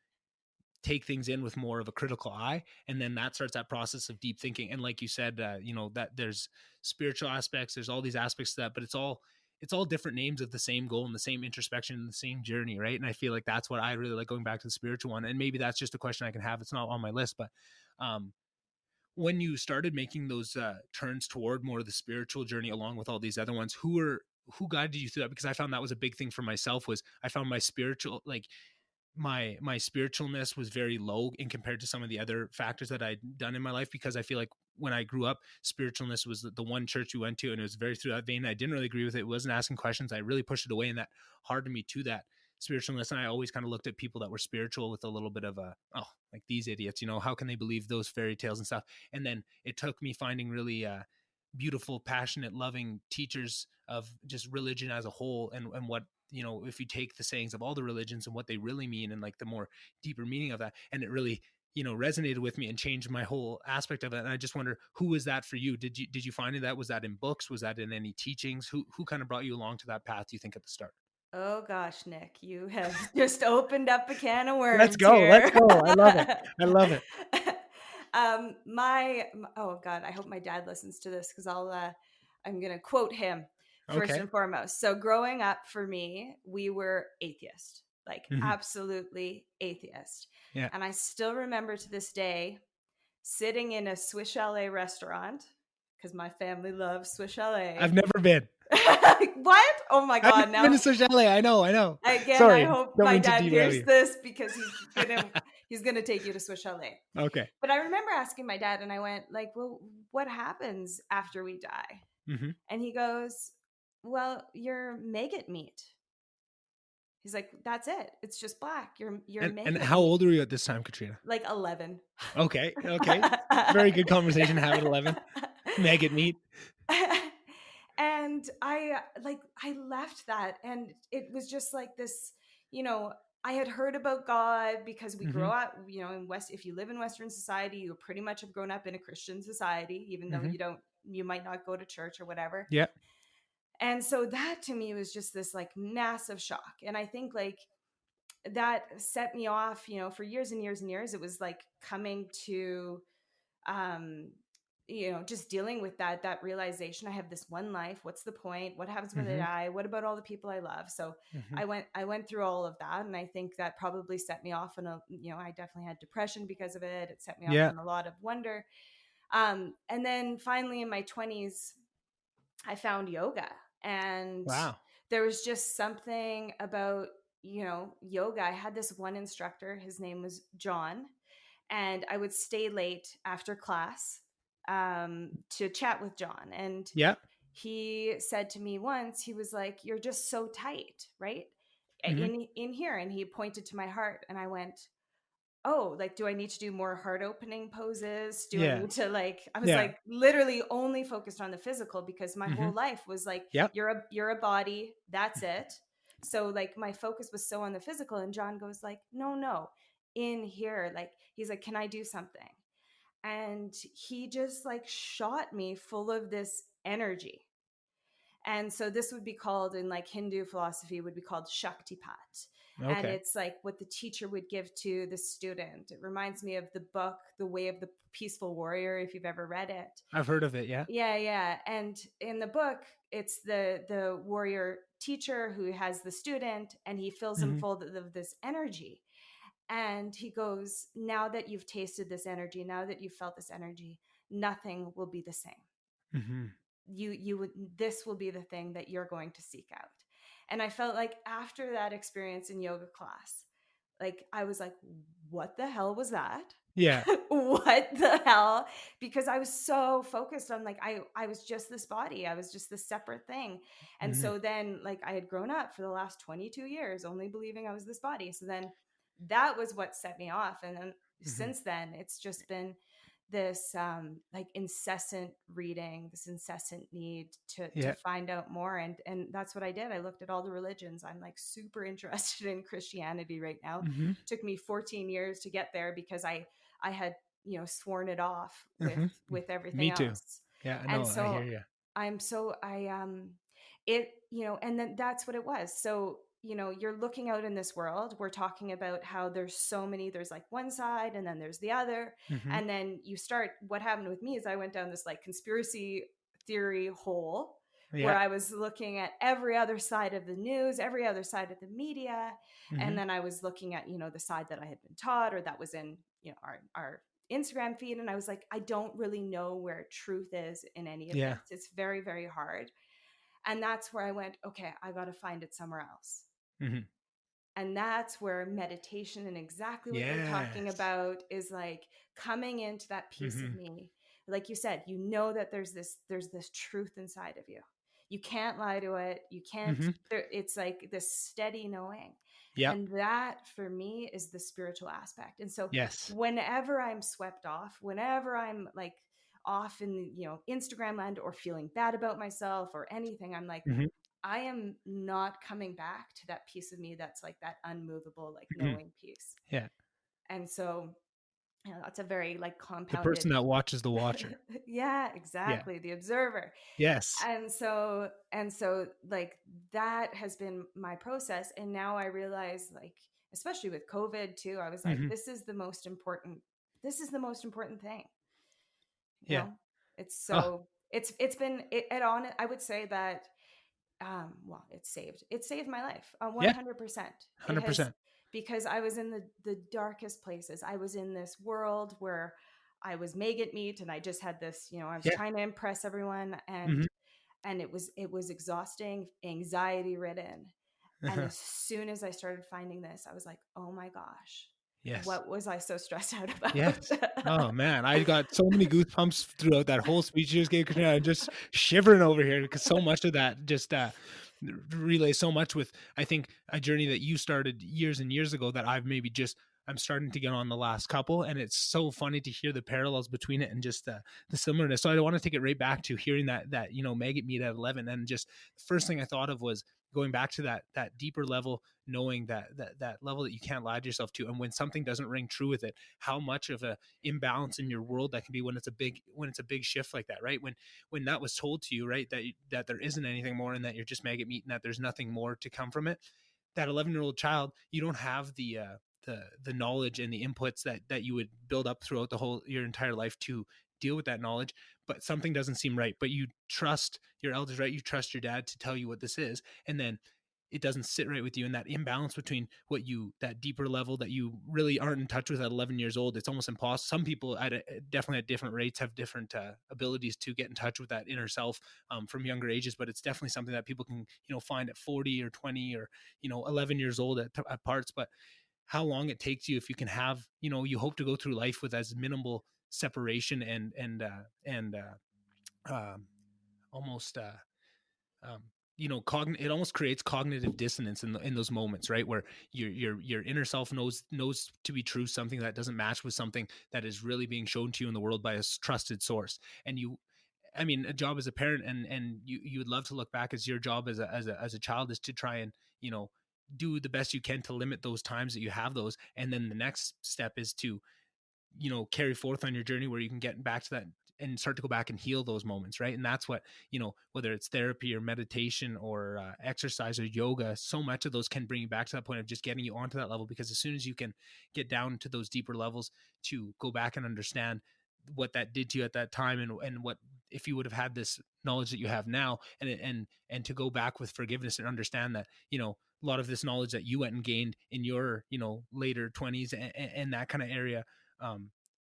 Speaker 1: take things in with more of a critical eye, and then that starts that process of deep thinking. And like you said, that there's spiritual aspects, there's all these aspects to that, but it's all different names of the same goal and the same introspection and the same journey, right? And I feel like that's what I really like, going back to the spiritual one. And maybe that's just a question I can have, it's not on my list, but um when you started making those turns toward more of the spiritual journey along with all these other ones, who guided you through that? Because I found that was a big thing for myself. Was I found my spiritual, like, my spiritualness was very low in compared to some of the other factors that I'd done in my life, because I feel like when I grew up, spiritualness was the one church we went to, and it was very through that vein. I didn't really agree with it. It wasn't asking questions. I really pushed it away, and that hardened me to that spiritualness. And I always kind of looked at people that were spiritual with a little bit of a, oh, like these idiots, how can they believe those fairy tales and stuff? And then it took me finding really beautiful, passionate, loving teachers of just religion as a whole, and what, if you take the sayings of all the religions and what they really mean, and like the more deeper meaning of that, and it really, resonated with me and changed my whole aspect of it. And I just wonder, who was that for you? Did you find that? Was that in books? Was that in any teachings? Who kind of brought you along to that path, do you think, at the start?
Speaker 2: Oh gosh, Nick, you have just opened up a can of
Speaker 1: Let's
Speaker 2: worms
Speaker 1: go. Let's
Speaker 2: here.
Speaker 1: go. I love it. I love it.
Speaker 2: Oh God, I hope my dad listens to this, because I'm gonna quote him first
Speaker 1: Okay.
Speaker 2: and foremost. So growing up for me, we were atheist, like
Speaker 1: Mm-hmm.
Speaker 2: absolutely atheist.
Speaker 1: Yeah.
Speaker 2: And I still remember to this day sitting in a Swiss chalet restaurant, because my family loves Swiss
Speaker 1: I've
Speaker 2: chalet.
Speaker 1: never been.
Speaker 2: What? Oh my
Speaker 1: I've never
Speaker 2: God.
Speaker 1: been
Speaker 2: Now,
Speaker 1: to Swiss Chalet. I know.
Speaker 2: again, I
Speaker 1: Sorry.
Speaker 2: hope
Speaker 1: Don't
Speaker 2: my
Speaker 1: mean to
Speaker 2: dad
Speaker 1: derail
Speaker 2: hears
Speaker 1: you.
Speaker 2: this, because he's gonna take you to Swiss chalet.
Speaker 1: Okay.
Speaker 2: But I remember asking my dad, and I went like, "Well, what happens after we die?"
Speaker 1: Mm-hmm.
Speaker 2: And he goes, "Well, you're maggot meat." He's like, "That's it. It's just black. You're
Speaker 1: And
Speaker 2: maggot
Speaker 1: how
Speaker 2: meat."
Speaker 1: old were you at this time, Katrina?
Speaker 2: Like 11.
Speaker 1: Okay. Okay. Very good conversation to have at 11. Maggot meat.
Speaker 2: And I left that, and it was just like this, you know, I had heard about God because we
Speaker 1: Mm-hmm.
Speaker 2: grow up, in West, if you live in Western society, you pretty much have grown up in a Christian society, even though
Speaker 1: Mm-hmm.
Speaker 2: you might not go to church or whatever.
Speaker 1: Yeah.
Speaker 2: And so that to me was just this like massive shock. And I think like that set me off, for years and years and years. It was like coming to um just dealing with that realization. I have this one life. What's the point? What happens when I
Speaker 1: Mm-hmm.
Speaker 2: die? What about all the people I love? So
Speaker 1: Mm-hmm.
Speaker 2: I went through all of that, and I think that probably set me off on I definitely had depression because of it. It set me off
Speaker 1: Yeah.
Speaker 2: on a lot of wonder. And then finally in my 20s, I found yoga, and
Speaker 1: Wow.
Speaker 2: there was just something about, yoga. I had this one instructor, his name was John, and I would stay late after class to chat with John. And
Speaker 1: Yeah.
Speaker 2: he said to me once, he was like, "You're just so tight, right?
Speaker 1: Mm-hmm.
Speaker 2: In here." And he pointed to my heart, and I went, "Oh, like, do I need to do more heart opening poses? Do I
Speaker 1: Yeah.
Speaker 2: need to like," I was
Speaker 1: Yeah.
Speaker 2: like literally only focused on the physical, because my
Speaker 1: Mm-hmm.
Speaker 2: whole life was like,
Speaker 1: Yep.
Speaker 2: you're a body, that's it. So like my focus was so on the physical. And John goes like, "No, no, in here." Like, he's like, "Can I do something?" And he just like shot me full of this energy. And so this would be called, in like Hindu philosophy, would be called Shaktipat. And
Speaker 1: Okay.
Speaker 2: it's like what the teacher would give to the student. It reminds me of the book, The Way of the Peaceful Warrior, if you've ever read it.
Speaker 1: I've heard of it. Yeah.
Speaker 2: Yeah, yeah. And in the book, it's the warrior teacher who has the student, and he fills him
Speaker 1: Mm-hmm.
Speaker 2: full of this energy. And he goes, "Now that you've tasted this energy, now that you've felt this energy, nothing will be the same.
Speaker 1: Mm-hmm.
Speaker 2: You would, this will be the thing that you're going to seek out." And I felt like after that experience in yoga class, like I was like, "What the hell was that?"
Speaker 1: Yeah.
Speaker 2: What the hell? Because I was so focused on like I was just this body. I was just this separate thing. And
Speaker 1: Mm-hmm.
Speaker 2: so then like I had grown up for the last 22 years only believing I was this body. So then that was what set me off. And then
Speaker 1: Mm-hmm.
Speaker 2: since then it's just been this like incessant reading, this incessant need to
Speaker 1: Yeah.
Speaker 2: find out more. And that's what I did. I looked at all the religions. I'm like super interested in Christianity right now.
Speaker 1: Mm-hmm.
Speaker 2: Took me 14 years to get there because I had, sworn it off
Speaker 1: Mm-hmm.
Speaker 2: with everything
Speaker 1: Me too.
Speaker 2: else.
Speaker 1: Yeah. I
Speaker 2: And
Speaker 1: know. I
Speaker 2: so
Speaker 1: hear you.
Speaker 2: I'm so I it, and then that's what it was. So you know, you're looking out in this world. We're talking about how there's so many, there's like one side and then there's the other.
Speaker 1: Mm-hmm.
Speaker 2: And then you start, what happened with me is I went down this like conspiracy theory hole where
Speaker 1: Yeah.
Speaker 2: I was looking at every other side of the news, every other side of the media.
Speaker 1: Mm-hmm.
Speaker 2: And then I was looking at, you know, the side that I had been taught or that was in, you know, our Instagram feed. And I was like, I don't really know where truth is in any of
Speaker 1: Yeah.
Speaker 2: this. It's very, very hard. And that's where I went, okay, I got to find it somewhere else.
Speaker 1: Mm-hmm.
Speaker 2: And that's where meditation and exactly what you're talking
Speaker 1: Yes.
Speaker 2: about is like coming into that piece
Speaker 1: Mm-hmm.
Speaker 2: of me. Like you said, you know that there's this truth inside of you. You can't lie to it. You can't,
Speaker 1: Mm-hmm.
Speaker 2: it's like this steady knowing.
Speaker 1: Yep.
Speaker 2: And that for me is the spiritual aspect. And so
Speaker 1: Yes.
Speaker 2: whenever I'm swept off, whenever I'm like off in, you know, Instagram land or feeling bad about myself or anything, I'm like,
Speaker 1: Mm-hmm.
Speaker 2: I am not coming back to that piece of me that's like that unmovable, like
Speaker 1: Mm-hmm.
Speaker 2: knowing piece.
Speaker 1: Yeah.
Speaker 2: And so, you know, that's a very like
Speaker 1: The
Speaker 2: compounded.
Speaker 1: person that watches the watcher.
Speaker 2: Yeah,
Speaker 1: Yeah.
Speaker 2: exactly. The observer.
Speaker 1: Yes.
Speaker 2: And so like that has been my process. And now I realize, like, especially with COVID too, I was like,
Speaker 1: Mm-hmm.
Speaker 2: this is the most important thing. You
Speaker 1: Yeah.
Speaker 2: know, it's
Speaker 1: Oh,
Speaker 2: so it's been it on I would say that well, it saved my life
Speaker 1: yeah.
Speaker 2: 100%. It has,
Speaker 1: 100%.
Speaker 2: because I was in the darkest places. I was in this world where I was maggot meat and I just had this, you know, I was
Speaker 1: Yeah.
Speaker 2: trying to impress everyone,
Speaker 1: Mm-hmm.
Speaker 2: and it was exhausting, anxiety ridden. And
Speaker 1: Uh-huh.
Speaker 2: as soon as I started finding this, I was like, "Oh my gosh,
Speaker 1: Yes.
Speaker 2: what was I so stressed out about?"
Speaker 1: Yes. Oh man, I got so many goosebumps throughout that whole speech you just gave, Katrina. I'm just shivering over here because so much of that just relays so much with, I think, a journey that you started years and years ago that I've maybe just I'm starting to get on the last couple, and it's so funny to hear the parallels between it and just the similarness. So I want to take it right back to hearing that you know, maggot meat at 11, and just the first thing I thought of was going back to that deeper level, knowing that level that you can't lie to yourself to, and when something doesn't ring true with it, how much of a imbalance in your world that can be when it's a big shift like that, right? When that was told to you, right, that there isn't anything more and that you're just maggot meat and that there's nothing more to come from it, that 11-year-old child, you don't have the knowledge and the inputs that you would build up throughout the whole your entire life to deal with that knowledge, but something doesn't seem right, but you trust your elders, right? You trust your dad to tell you what this is, and then it doesn't sit right with you, and that imbalance between what you, that deeper level that you really aren't in touch with at 11 years old, it's almost impossible. Some people definitely at different rates have different abilities to get in touch with that inner self from younger ages, but it's definitely something that people can, you know, find at 40 or 20 or, you know, 11 years old at parts. But how long it takes you, if you can have, you know, you hope to go through life with as minimal separation and almost um, you know, it almost creates cognitive dissonance in those moments, right, where your inner self knows to be true something that doesn't match with something that is really being shown to you in the world by a trusted source. And you, I mean, a job as a parent, and you would love to look back as your job as a child is to try and, you know, do the best you can to limit those times that you have those, and then the next step is to, you know, carry forth on your journey where you can get back to that and start to go back and heal those moments, right? And that's what, you know, whether it's therapy or meditation or exercise or yoga, so much of those can bring you back to that point of just getting you onto that level, because as soon as you can get down to those deeper levels to go back and understand what that did to you at that time, and what if you would have had this knowledge that you have now, and to go back with forgiveness and understand that, you know, a lot of this knowledge that you went and gained in your, you know, later 20s and that kind of area, um,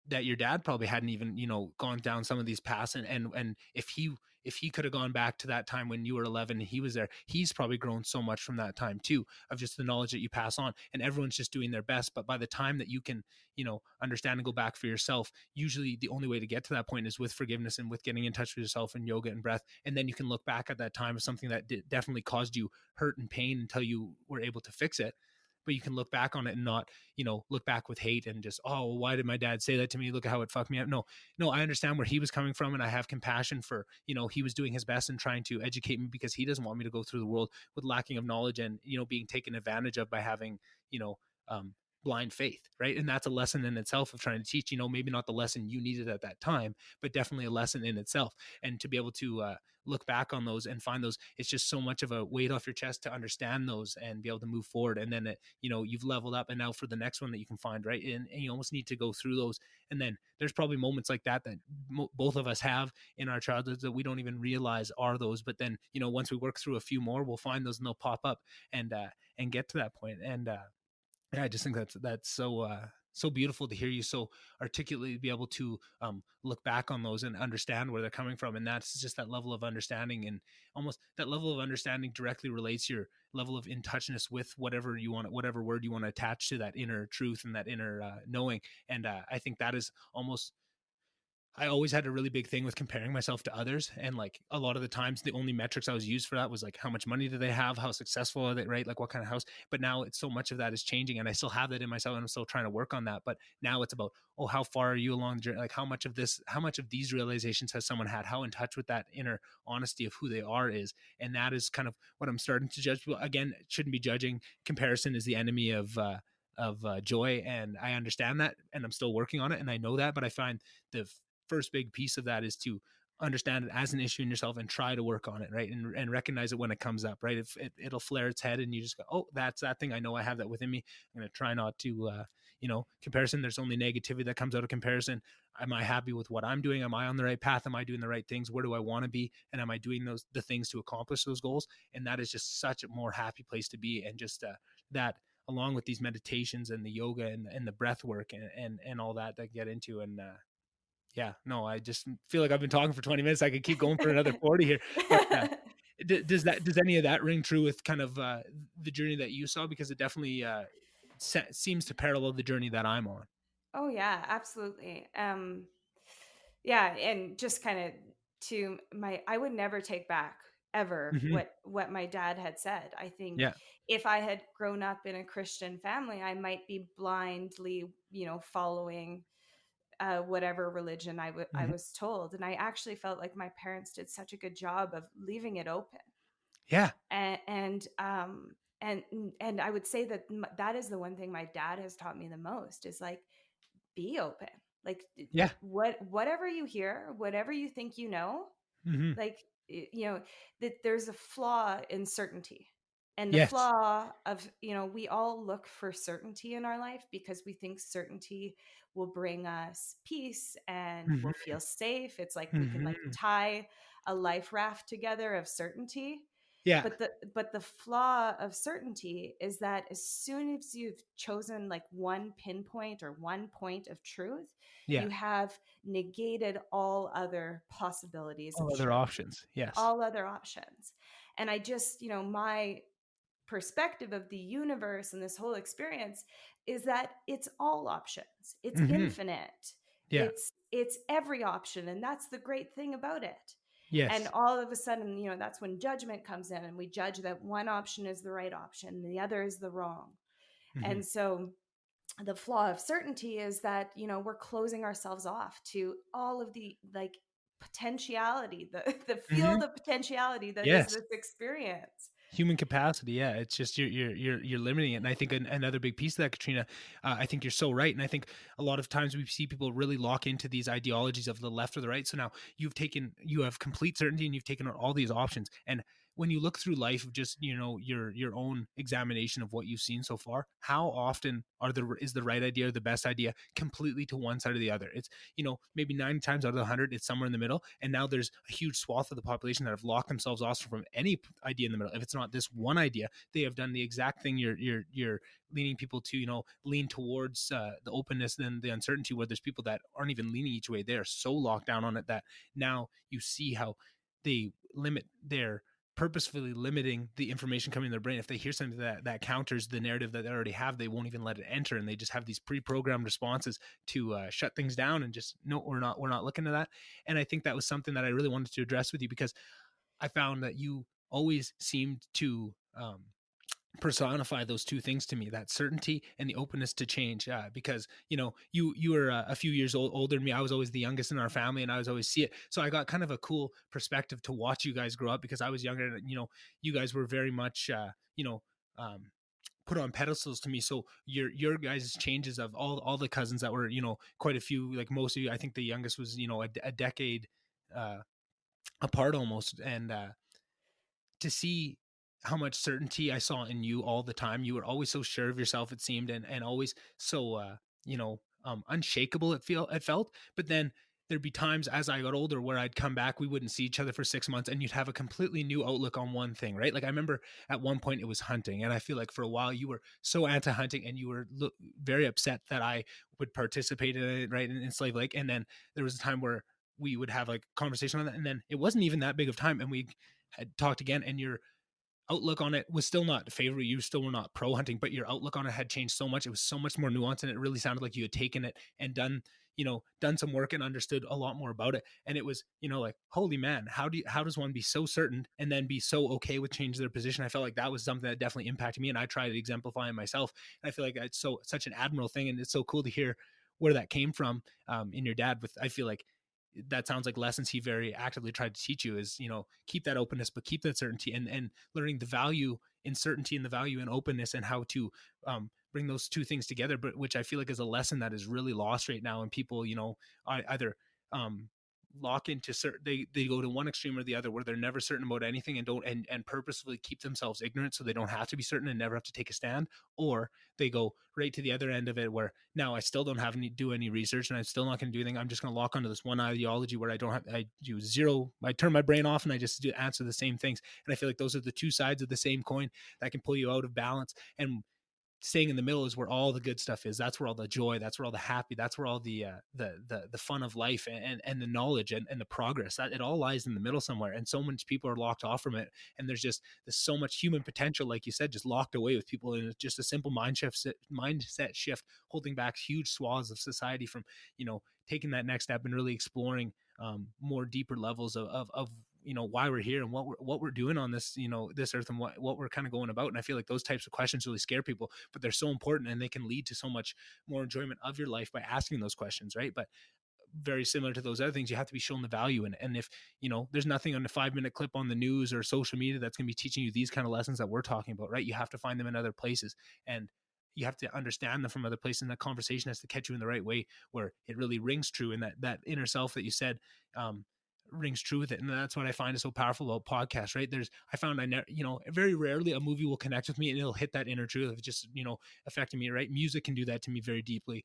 Speaker 1: that your dad probably hadn't even, you know, gone down some of these paths, and if he could have gone back to that time when you were 11 and he was there, he's probably grown so much from that time too, of just the knowledge that you pass on, and everyone's just doing their best. But by the time that you can, you know, understand and go back for yourself, usually the only way to get to that point is with forgiveness and with getting in touch with yourself and yoga and breath, and then you can look back at that time as something that definitely caused you hurt and pain until you were able to fix it. But you can look back on it and not, you know, look back with hate and just, oh, well, why did my dad say that to me? Look at how it fucked me up. No, I understand where he was coming from, and I have compassion for, you know, he was doing his best and trying to educate me because he doesn't want me to go through the world with lacking of knowledge and, you know, being taken advantage of by having, you know, blind faith, right? And that's a lesson in itself of trying to teach, maybe not the lesson you needed at that time, but definitely a lesson in itself. And to be able to look back on those and find those, it's just so much of a weight off your chest to understand those and be able to move forward. And then you've leveled up, and now for the next one that you can find, right? And you almost need to go through those. And then there's probably moments like that both of us have in our childhoods that we don't even realize are those. But then once we work through a few more, we'll find those and they'll pop up and get to that point. And yeah, I just think that's so beautiful to hear you so articulately be able to look back on those and understand where they're coming from. And that's just that level of understanding, and almost that level of understanding directly relates your level of in touchness with whatever you want, whatever word you want to attach to that inner truth and that inner knowing. And I think that is almost, I always had a really big thing with comparing myself to others. And like a lot of the times, the only metrics I was used for that was like, how much money do they have? How successful are they? Right? Like what kind of house? But now it's so much of that is changing, and I still have that in myself, and I'm still trying to work on that. But now it's about, oh, how far are you along the journey? Like how much of these realizations has someone had? How in touch with that inner honesty of who they are is. And that is kind of what I'm starting to judge. Again, shouldn't be judging. Comparison is the enemy of joy. And I understand that, and I'm still working on it. And I know that, but I find the first big piece of that is to understand it as an issue in yourself and try to work on it, right? And recognize it when it comes up, right? If it'll flare its head and you just go, oh, that's that thing. I know I have that within me. I'm going to try not to, comparison. There's only negativity that comes out of comparison. Am I happy with what I'm doing? Am I on the right path? Am I doing the right things? Where do I want to be? And am I doing the things to accomplish those goals? And that is just such a more happy place to be. And just that, along with these meditations and the yoga and the breath work and all that get into. And yeah, no, I just feel like I've been talking for 20 minutes. I could keep going for another 40 here. But does any of that ring true with kind of the journey that you saw? Because it definitely seems to parallel the journey that I'm on.
Speaker 2: Oh yeah, absolutely. Yeah, and just kind of I would never take back ever
Speaker 1: Mm-hmm.
Speaker 2: what my dad had said. I think
Speaker 1: Yeah.
Speaker 2: if I had grown up in a Christian family, I might be blindly, following whatever religion I
Speaker 1: Mm-hmm.
Speaker 2: was told. And I actually felt like my parents did such a good job of leaving it open.
Speaker 1: Yeah.
Speaker 2: And and I would say that that is the one thing my dad has taught me the most is like, be open. Like
Speaker 1: Yeah.
Speaker 2: whatever you hear, whatever you think,
Speaker 1: Mm-hmm.
Speaker 2: like that there's a flaw in certainty. And the
Speaker 1: Yes.
Speaker 2: flaw of, we all look for certainty in our life because we think certainty will bring us peace and we'll
Speaker 1: Mm-hmm.
Speaker 2: feel safe. It's like we can like
Speaker 1: Mm-hmm.
Speaker 2: tie a life raft together of certainty.
Speaker 1: Yeah.
Speaker 2: But the flaw of certainty is that as soon as you've chosen like one pinpoint or one point of truth,
Speaker 1: Yeah.
Speaker 2: you have negated all other possibilities of
Speaker 1: All other
Speaker 2: truth,
Speaker 1: options. Yes.
Speaker 2: all other options. And I just, my perspective of the universe and this whole experience is that it's all options. It's
Speaker 1: Mm-hmm.
Speaker 2: infinite.
Speaker 1: Yeah.
Speaker 2: It's every option, and that's the great thing about it. And
Speaker 1: Yes.
Speaker 2: all of a sudden, that's when judgment comes in and we judge that one option is the right option and the other is the wrong.
Speaker 1: Mm-hmm.
Speaker 2: And so the flaw of certainty is that, we're closing ourselves off to all of the like potentiality, the
Speaker 1: Mm-hmm.
Speaker 2: field of potentiality that is
Speaker 1: Yes.
Speaker 2: this experience.
Speaker 1: Human capacity. Yeah, it's just you're limiting it. And I think another big piece of that, Katrina, I think you're so right. And I think a lot of times we see people really lock into these ideologies of the left or the right. So now you have complete certainty and you've taken on all these options. And when you look through life, just your own examination of what you've seen so far, how often is the right idea or the best idea completely to one side or the other? It's maybe 9 times out of 100 it's somewhere in the middle, and now there's a huge swath of the population that have locked themselves off from any idea in the middle. If it's not this one idea, they have done the exact thing you're leaning people to lean towards the openness and the uncertainty, where there's people that aren't even leaning each way. They are so locked down on it that now you see how they limit their purposefully limiting the information coming in their brain. If they hear something that counters the narrative that they already have, they won't even let it enter, and they just have these pre-programmed responses to shut things down and just no, we're not looking at that. And I think that was something that I really wanted to address with you, because I found that you always seemed to personify those two things to me, that certainty and the openness to change. Because you were a few years older than me. I was always the youngest in our family, and I was always see it, so I got kind of a cool perspective to watch you guys grow up, because I was younger, and you guys were very much um put on pedestals to me. So your guys' changes of all the cousins that were, quite a few, like most of you, I think the youngest was, a decade uh apart almost. And to see how much certainty I saw in you all the time. You were always so sure of yourself, it seemed, and always so unshakable. It felt. But then there'd be times as I got older where I'd come back, we wouldn't see each other for 6 months, and you'd have a completely new outlook on one thing, right? Like I remember at one point it was hunting, and I feel like for a while you were so anti-hunting, and you were very upset that I would participate in it, right? In Slave Lake, and then there was a time where we would have like conversation on that, and then it wasn't even that big of time, and we had talked again, and your outlook on it was still not favorable. You still were not pro hunting, but your outlook on it had changed so much. It was so much more nuanced, and it really sounded like you had taken it and done some work and understood a lot more about it. And it was, like, holy man, how does one be so certain and then be so okay with changing their position? I felt like that was something that definitely impacted me, and I tried to exemplify it myself. And I feel like it's such an admirable thing, and it's so cool to hear where that came from in your dad. With I feel like that sounds like lessons he very actively tried to teach you is, keep that openness, but keep that certainty, and learning the value in certainty and the value in openness, and how to bring those two things together. But which I feel like is a lesson that is really lost right now. And people, either lock into certain, they go to one extreme or the other, where they're never certain about anything, and don't and purposefully keep themselves ignorant so they don't have to be certain and never have to take a stand. Or they go right to the other end of it, where now I still don't have any do any research, and I'm still not going to do anything. I'm just going to lock onto this one ideology where I do zero, I turn my brain off, and I just answer the same things. And I feel like those are the two sides of the same coin that can pull you out of balance. And staying in the middle is where all the good stuff is. That's where all the joy, that's where all the happy, that's where all the fun of life, and the knowledge, and the progress, that it all lies in the middle somewhere. And so many people are locked off from it, and there's so much human potential, like you said, just locked away with people. And it's just a simple mindset shift holding back huge swaths of society from taking that next step and really exploring more deeper levels of why we're here and what we're doing on this this earth, and what we're kind of going about. And I feel like those types of questions really scare people, but they're so important, and they can lead to so much more enjoyment of your life by asking those questions, right? But very similar to those other things, you have to be shown the value in it. And if there's nothing on a 5-minute clip on the news or social media that's going to be teaching you these kind of lessons that we're talking about, right? You have to find them in other places, and you have to understand them from other places, and that conversation has to catch you in the right way, where it really rings true, and that inner self that you said rings true with it. And that's what I find is so powerful about podcasts, right? I found very rarely a movie will connect with me and it'll hit that inner truth of just affecting me, right? Music can do that to me very deeply,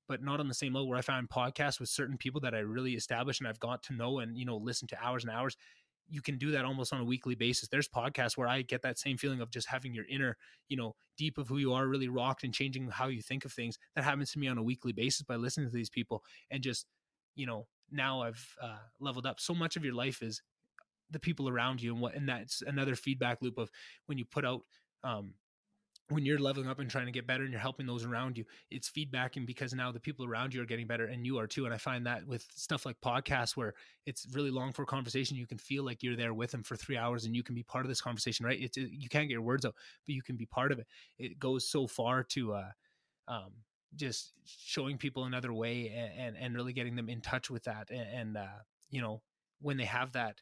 Speaker 1: but not on the same level where I find podcasts with certain people that I really establish and I've got to know and listen to hours and hours. You can do that almost on a weekly basis. There's podcasts where I get that same feeling of just having your inner, deep of who you are really rocked and changing how you think of things. That happens to me on a weekly basis by listening to these people. And just, now I've leveled up. So much of your life is the people around you, and that's another feedback loop of when you put out, when you're leveling up and trying to get better and you're helping those around you, it's feedbacking, because now the people around you are getting better and you are too. And I find that with stuff like podcasts, where it's really long for conversation, you can feel like you're there with them for 3 hours and you can be part of this conversation, right? You can't get your words out, but you can be part of it. It goes so far to um, just showing people another way, and really getting them in touch with that. And when they have that,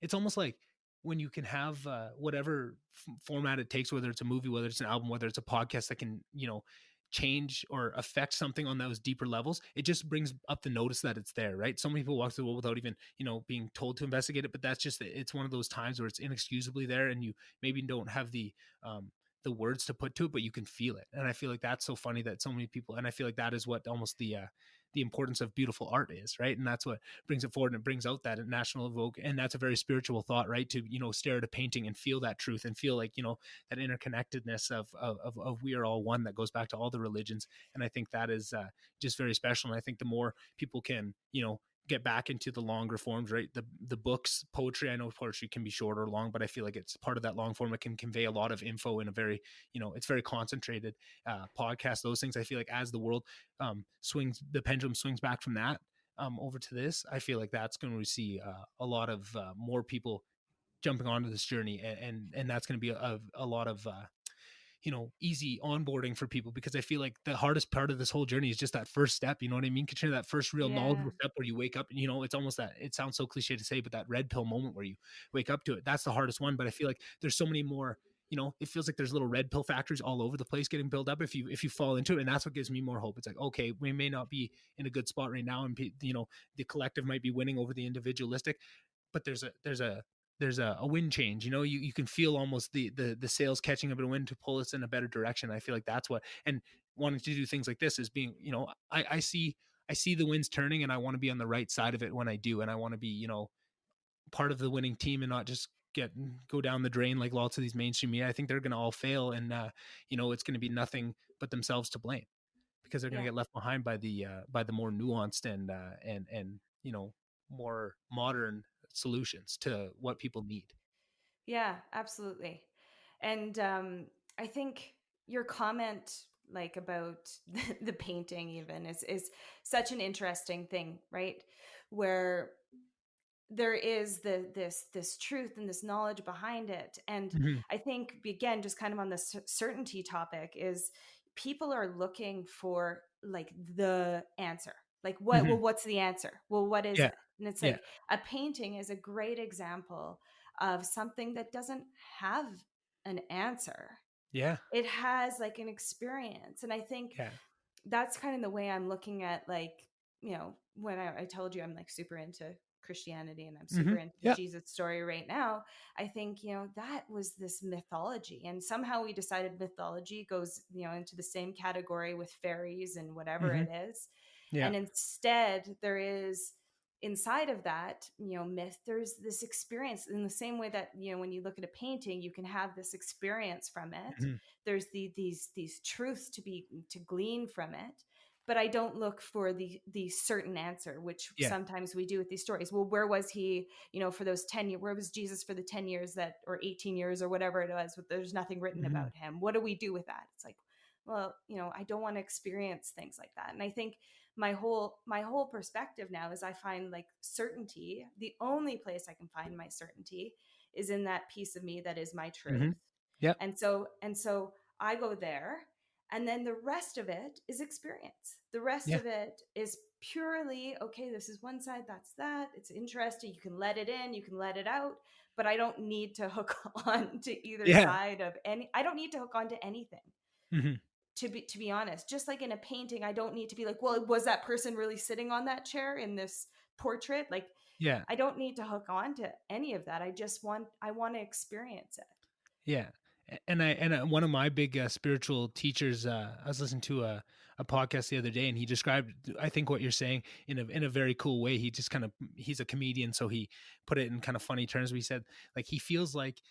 Speaker 1: it's almost like when you can have whatever format it takes, whether it's a movie, whether it's an album, whether it's a podcast, that can change or affect something on those deeper levels. It just brings up the notice that it's there, right? So many people walk through the world without even being told to investigate it, but that's just, it's one of those times where it's inexcusably there, and you maybe don't have the words to put to it, but you can feel it. And I feel like that's so funny that so many people, and I feel like that is what almost the importance of beautiful art is, right? And that's what brings it forward, and it brings out that national evoke. And that's a very spiritual thought, right? To stare at a painting and feel that truth, and feel like that interconnectedness of we are all one, that goes back to all the religions. And I think that is just very special. And I think the more people can get back into the longer forms, right? The books, poetry, I know poetry can be short or long, but I feel like it's part of that long form. It can convey a lot of info in a very it's very concentrated podcast. Those things, I feel like, as the world the pendulum swings back from that over to this, I feel like that's going to see a lot of more people jumping onto this journey, and that's going to be a lot of easy onboarding for people, because I feel like the hardest part of this whole journey is just that first step. You know what I mean, Katrina? That first real knowledgeable step where you wake up, and it's almost that, it sounds so cliche to say, but that red pill moment where you wake up to it, that's the hardest one. But I feel like there's so many more it feels like there's little red pill factories all over the place getting built up if you fall into it. And that's what gives me more hope. It's like, okay, we may not be in a good spot right now, and the collective might be winning over the individualistic, but there's a wind change. You can feel almost the sails catching a bit of wind to pull us in a better direction. I feel like that's what, and wanting to do things like this is being, I see the winds turning, and I want to be on the right side of it when I do, and I want to be, part of the winning team and not just go down the drain like lots of these mainstream media. I think they're going to all fail, and it's going to be nothing but themselves to blame, because they're going to get left behind by the more nuanced and more modern solutions to what people need.
Speaker 2: Yeah, absolutely. And I think your comment, like about the painting, even is such an interesting thing, right? Where there is this truth and this knowledge behind it. And
Speaker 1: Mm-hmm.
Speaker 2: I think, again, just kind of on the certainty topic, is people are looking for like the answer. Like,
Speaker 1: Mm-hmm.
Speaker 2: well, what's the answer? Well, what is
Speaker 1: Yeah.
Speaker 2: it? And it's
Speaker 1: Yeah.
Speaker 2: like, a painting is a great example of something that doesn't have an answer.
Speaker 1: Yeah.
Speaker 2: It has like an experience. And I think
Speaker 1: Yeah.
Speaker 2: that's kind of the way I'm looking at, like, when I told you I'm like super into Christianity and I'm
Speaker 1: Mm-hmm.
Speaker 2: super into the
Speaker 1: Yeah.
Speaker 2: Jesus story right now. I think, that was this mythology, and somehow we decided mythology goes, into the same category with fairies and whatever
Speaker 1: Mm-hmm.
Speaker 2: it is.
Speaker 1: Yeah.
Speaker 2: And instead there is, inside of that, myth, there's this experience, in the same way that, when you look at a painting, you can have this experience from it.
Speaker 1: Mm-hmm.
Speaker 2: There's these truths to glean from it. But I don't look for the certain answer, which
Speaker 1: Yeah.
Speaker 2: sometimes we do with these stories. Well, where was he, for those 10 years? Where was Jesus for the 10 years that, or 18 years or whatever it was? There's nothing written
Speaker 1: Mm-hmm.
Speaker 2: about him. What do we do with that? It's like, well, I don't want to experience things like that. And I think my whole perspective now is, I find like certainty, the only place I can find my certainty is in that piece of me that is my
Speaker 1: Mm-hmm.
Speaker 2: truth.
Speaker 1: Yep.
Speaker 2: And so I go there, and then the rest of it is experience. The rest
Speaker 1: Yeah.
Speaker 2: of it is purely, okay, this is one side, that's that. It's interesting. You can let it in, you can let it out, but I don't need to hook on to either
Speaker 1: Yeah.
Speaker 2: side of any. I don't need to hook on to anything.
Speaker 1: Mm-hmm.
Speaker 2: To be honest, just like in a painting, I don't need to be like, well, was that person really sitting on that chair in this portrait? Like,
Speaker 1: Yeah.
Speaker 2: I don't need to hook on to any of that. I want to experience it.
Speaker 1: Yeah. And one of my big spiritual teachers, I was listening to a podcast the other day, and he described, I think, what you're saying in a very cool way. He just he's a comedian, so he put it in kind of funny terms. We said, like, he feels like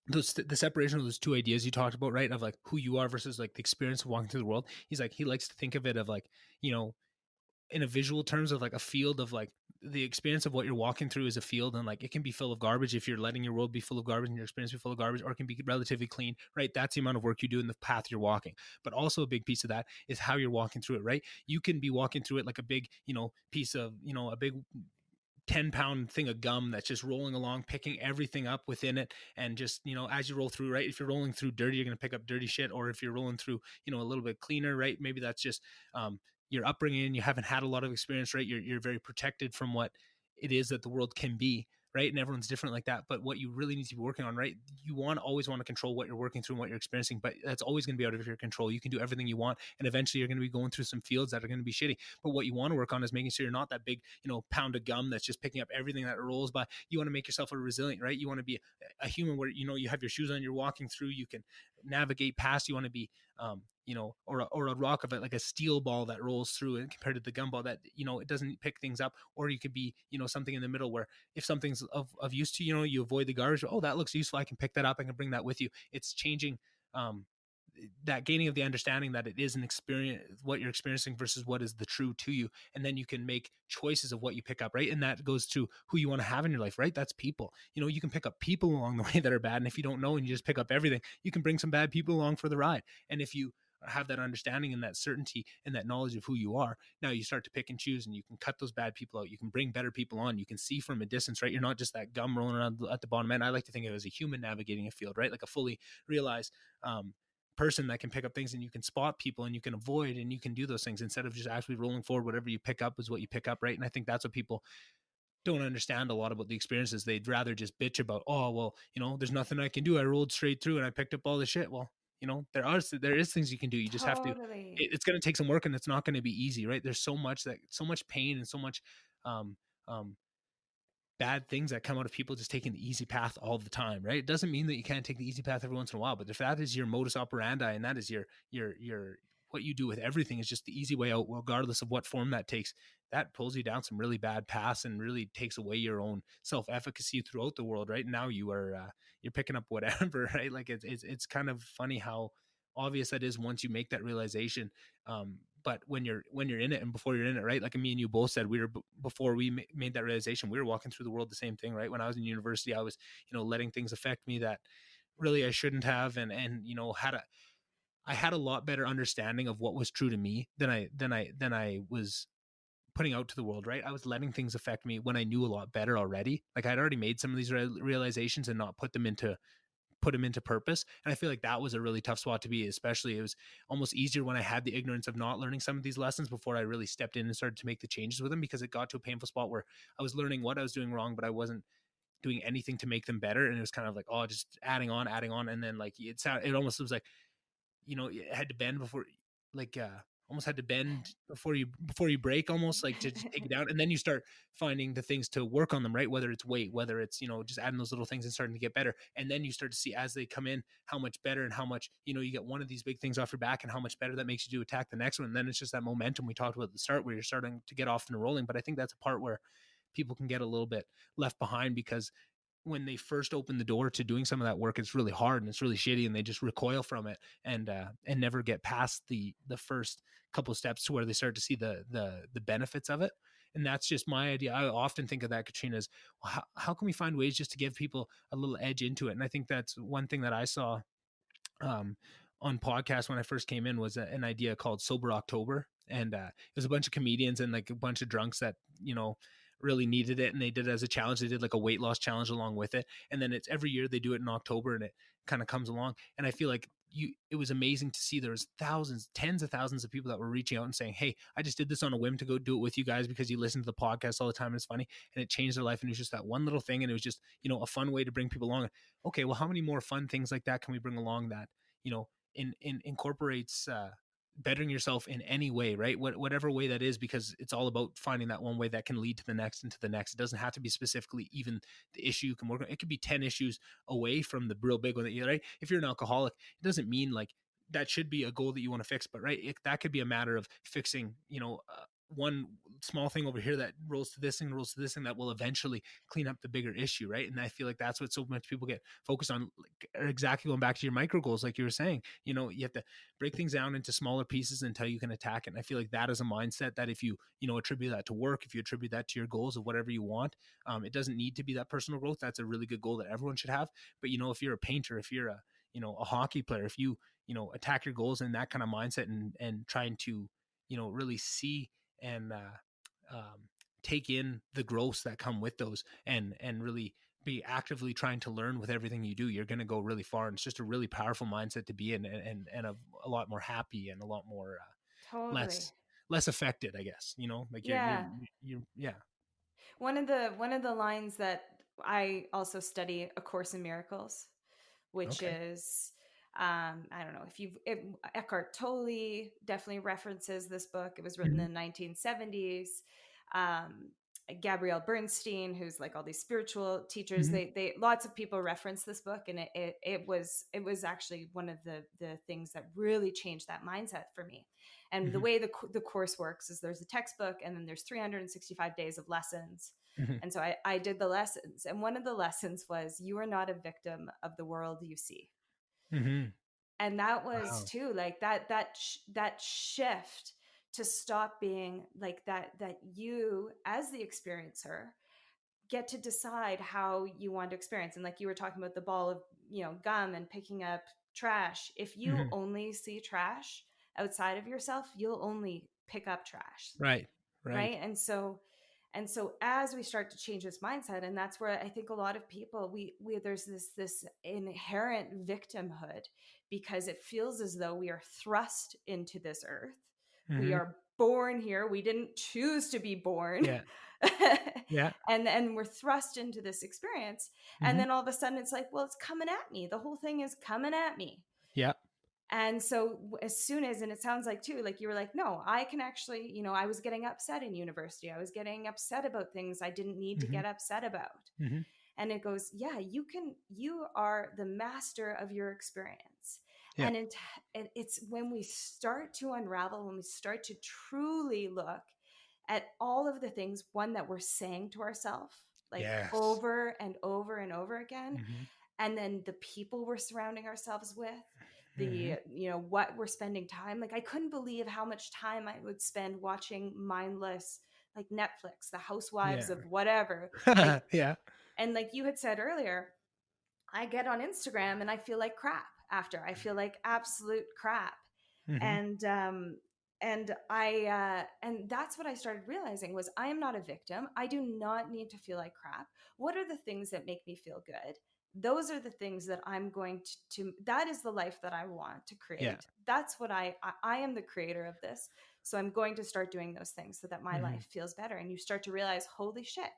Speaker 1: the separation of those two ideas you talked about, right? Of like who you are versus like the experience of walking through the world. He's like, he likes to think of it of like, in a visual terms of like a field of like, the experience of what you're walking through is a field, and like it can be full of garbage if you're letting your world be full of garbage and your experience be full of garbage, or it can be relatively clean, right? That's the amount of work you do in the path you're walking. But also a big piece of that is how you're walking through it, right? You can be walking through it like a big, piece of, a big 10-pound thing of gum that's just rolling along, picking everything up within it. And just, as you roll through, right, if you're rolling through dirty, you're going to pick up dirty shit. Or if you're rolling through, a little bit cleaner, right, maybe that's just your upbringing. You haven't had a lot of experience, right? You're very protected from what it is that the world can be, right? And everyone's different like that. But what you really need to be working on, right, you always want to control what you're working through and what you're experiencing, but that's always going to be out of your control. You can do everything you want, and eventually you're going to be going through some fields that are going to be shitty. But what you want to work on is making sure you're not that big, pound of gum that's just picking up everything that rolls by. You want to make yourself a resilient, right? You want to be a human where, you have your shoes on, you're walking through, you can navigate past. You want to be or a rock of it, like a steel ball that rolls through it, compared to the gumball that, it doesn't pick things up. Or you could be, something in the middle where if something's of use to you, you avoid the garbage. Oh, that looks useful, I can pick that up, I can bring that with you. It's changing that gaining of the understanding that it is an experience, what you're experiencing versus what is the true to you. And then you can make choices of what you pick up, right? And that goes to who you want to have in your life, right? That's people. You can pick up people along the way that are bad. And if you don't know and you just pick up everything, you can bring some bad people along for the ride. And if you have that understanding and that certainty and that knowledge of who you are, now you start to pick and choose, and you can cut those bad people out. You can bring better people on. You can see from a distance, right? You're not just that gum rolling around at the bottom end. I like to think of it as a human navigating a field, right? Like a fully realized person that can pick up things, and you can spot people and you can avoid, and you can do those things instead of just actually rolling forward. Whatever you pick up is what you pick up, right? And I think that's what people don't understand a lot about the experiences. They'd rather just bitch about, oh, well, there's nothing I can do. I rolled straight through and I picked up all the shit. Well, there is things you can do. You just have to,
Speaker 2: Totally.
Speaker 1: it's going to take some work, and it's not going to be easy, right? There's so much pain and so much, um, um, bad things that come out of people just taking the easy path all the time, right? It doesn't mean that you can't take the easy path every once in a while, but if that is your modus operandi and that is your what you do with everything is just the easy way out, regardless of what form that takes, that pulls you down some really bad paths and really takes away your own self-efficacy throughout the world, right? Now you're picking up whatever, right? Like it's kind of funny how obvious that is once you make that realization. But when you're in it and before you're in it, right? Like me and you both said, before we made that realization, we were walking through the world the same thing, right? When I was in university, I was, letting things affect me that really I shouldn't have, and I had a lot better understanding of what was true to me than I was putting out to the world, right? I was letting things affect me when I knew a lot better already. Like I'd already made some of these realizations and not put them into purpose. And I feel like that was a really tough spot to be, especially it was almost easier when I had the ignorance of not learning some of these lessons before I really stepped in and started to make the changes with them, because it got to a painful spot where I was learning what I was doing wrong, but I wasn't doing anything to make them better. And it was kind of like, oh, just adding on. And then like, it almost was like, it had to bend before, like, almost had to bend before you break, almost like to just take it down. And then you start finding the things to work on them, right? Whether it's weight, whether it's, just adding those little things and starting to get better. And then you start to see as they come in, how much better and how much, you get one of these big things off your back and how much better that makes you to attack the next one. And then it's just that momentum we talked about at the start where you're starting to get off and rolling. But I think that's a part where people can get a little bit left behind, because when they first open the door to doing some of that work, it's really hard and it's really shitty, and they just recoil from it and never get past the first couple of steps to where they start to see the benefits of it. And that's just my idea. I often think of that, Katrina, is, well, how can we find ways just to give people a little edge into it? And I think that's one thing that I saw on podcast when I first came in was an idea called Sober October. And it was a bunch of comedians and like a bunch of drunks that, really needed it. And they did it as a challenge. They did like a weight loss challenge along with it. And then it's every year they do it in October, and it kind of comes along. And I feel like it was amazing to see there was thousands, tens of thousands of people that were reaching out and saying, hey, I just did this on a whim to go do it with you guys because you listen to the podcast all the time and it's funny, and it changed their life. And it was just that one little thing. And it was just, a fun way to bring people along. Okay, well, how many more fun things like that can we bring along that, incorporates bettering yourself in any way, right? Whatever way that is, because it's all about finding that one way that can lead to the next and to the next. It doesn't have to be specifically even the issue you can work on. It could be 10 issues away from the real big one that right? If you're an alcoholic, it doesn't mean like that should be a goal that you want to fix, but right, that could be a matter of fixing, one small thing over here that rolls to this thing, that will eventually clean up the bigger issue, right? And I feel like that's what so much people get focused on, like, exactly going back to your micro goals, like you were saying. You have to break things down into smaller pieces until you can attack it. And I feel like that is a mindset that if you attribute that to work, if you attribute that to your goals of whatever you want, it doesn't need to be that personal growth. That's a really good goal that everyone should have. But if you're a painter, if you're a hockey player, if you attack your goals in that kind of mindset and trying to really see and take in the growths that come with those, and really be actively trying to learn with everything you do, you're going to go really far. And it's just a really powerful mindset to be in, and a lot more happy and a lot more
Speaker 2: Totally.
Speaker 1: less affected, I guess. Like
Speaker 2: Yeah.
Speaker 1: you're yeah.
Speaker 2: One of the lines that I also study, A Course in Miracles, which
Speaker 1: Okay.
Speaker 2: is, I don't know if Eckhart Tolle definitely references this book. It was written
Speaker 1: Mm-hmm.
Speaker 2: in the 1970s. Um, Gabrielle Bernstein, who's like all these spiritual teachers,
Speaker 1: Mm-hmm.
Speaker 2: they lots of people reference this book, and it was actually one of the things that really changed that mindset for me. And the
Speaker 1: Mm-hmm.
Speaker 2: way the course works is there's a textbook, and then there's 365 days of lessons.
Speaker 1: Mm-hmm.
Speaker 2: And so I did the lessons, and one of the lessons was, you are not a victim of the world you see.
Speaker 1: Mm-hmm.
Speaker 2: And that was
Speaker 1: Wow.
Speaker 2: too, like that shift, to stop being like that you as the experiencer get to decide how you want to experience. And like you were talking about the ball of gum and picking up trash, if you
Speaker 1: Mm-hmm.
Speaker 2: only see trash outside of yourself, you'll only pick up trash.
Speaker 1: Right.
Speaker 2: Right. And so as we start to change this mindset, and that's where I think a lot of people, we there's this inherent victimhood, because it feels as though we are thrust into this earth We are born here. We didn't choose to be born.
Speaker 1: Yeah. Yeah.
Speaker 2: And we're thrust into this experience. And then all of a sudden it's like, well, it's coming at me. The whole thing is coming at me.
Speaker 1: Yeah.
Speaker 2: And so as soon as, and it sounds like too, like you were like, no, I can actually, I was getting upset in university. I was getting upset about things I didn't need to get upset about. And it goes, yeah, you are the master of your experience.
Speaker 1: Yeah.
Speaker 2: And it's when we start to unravel, when we start to truly look at all of the things, one, that we're saying to ourselves, like
Speaker 1: Yes.
Speaker 2: over and over and over again. And then the people we're surrounding ourselves with, what we're spending time. Like, I couldn't believe how much time I would spend watching mindless, like Netflix, the housewives of whatever. Like,
Speaker 1: yeah.
Speaker 2: And like you had said earlier, I get on Instagram and I feel like crap after. I feel like absolute crap. And and that's what I started realizing was I am not a victim. I do not need to feel like crap. What are the things that make me feel good? Those are the things that I'm going to that is the life that I want to create.
Speaker 1: Yeah.
Speaker 2: That's what I am the creator of this. So I'm going to start doing those things so that my life feels better. And you start to realize, holy shit,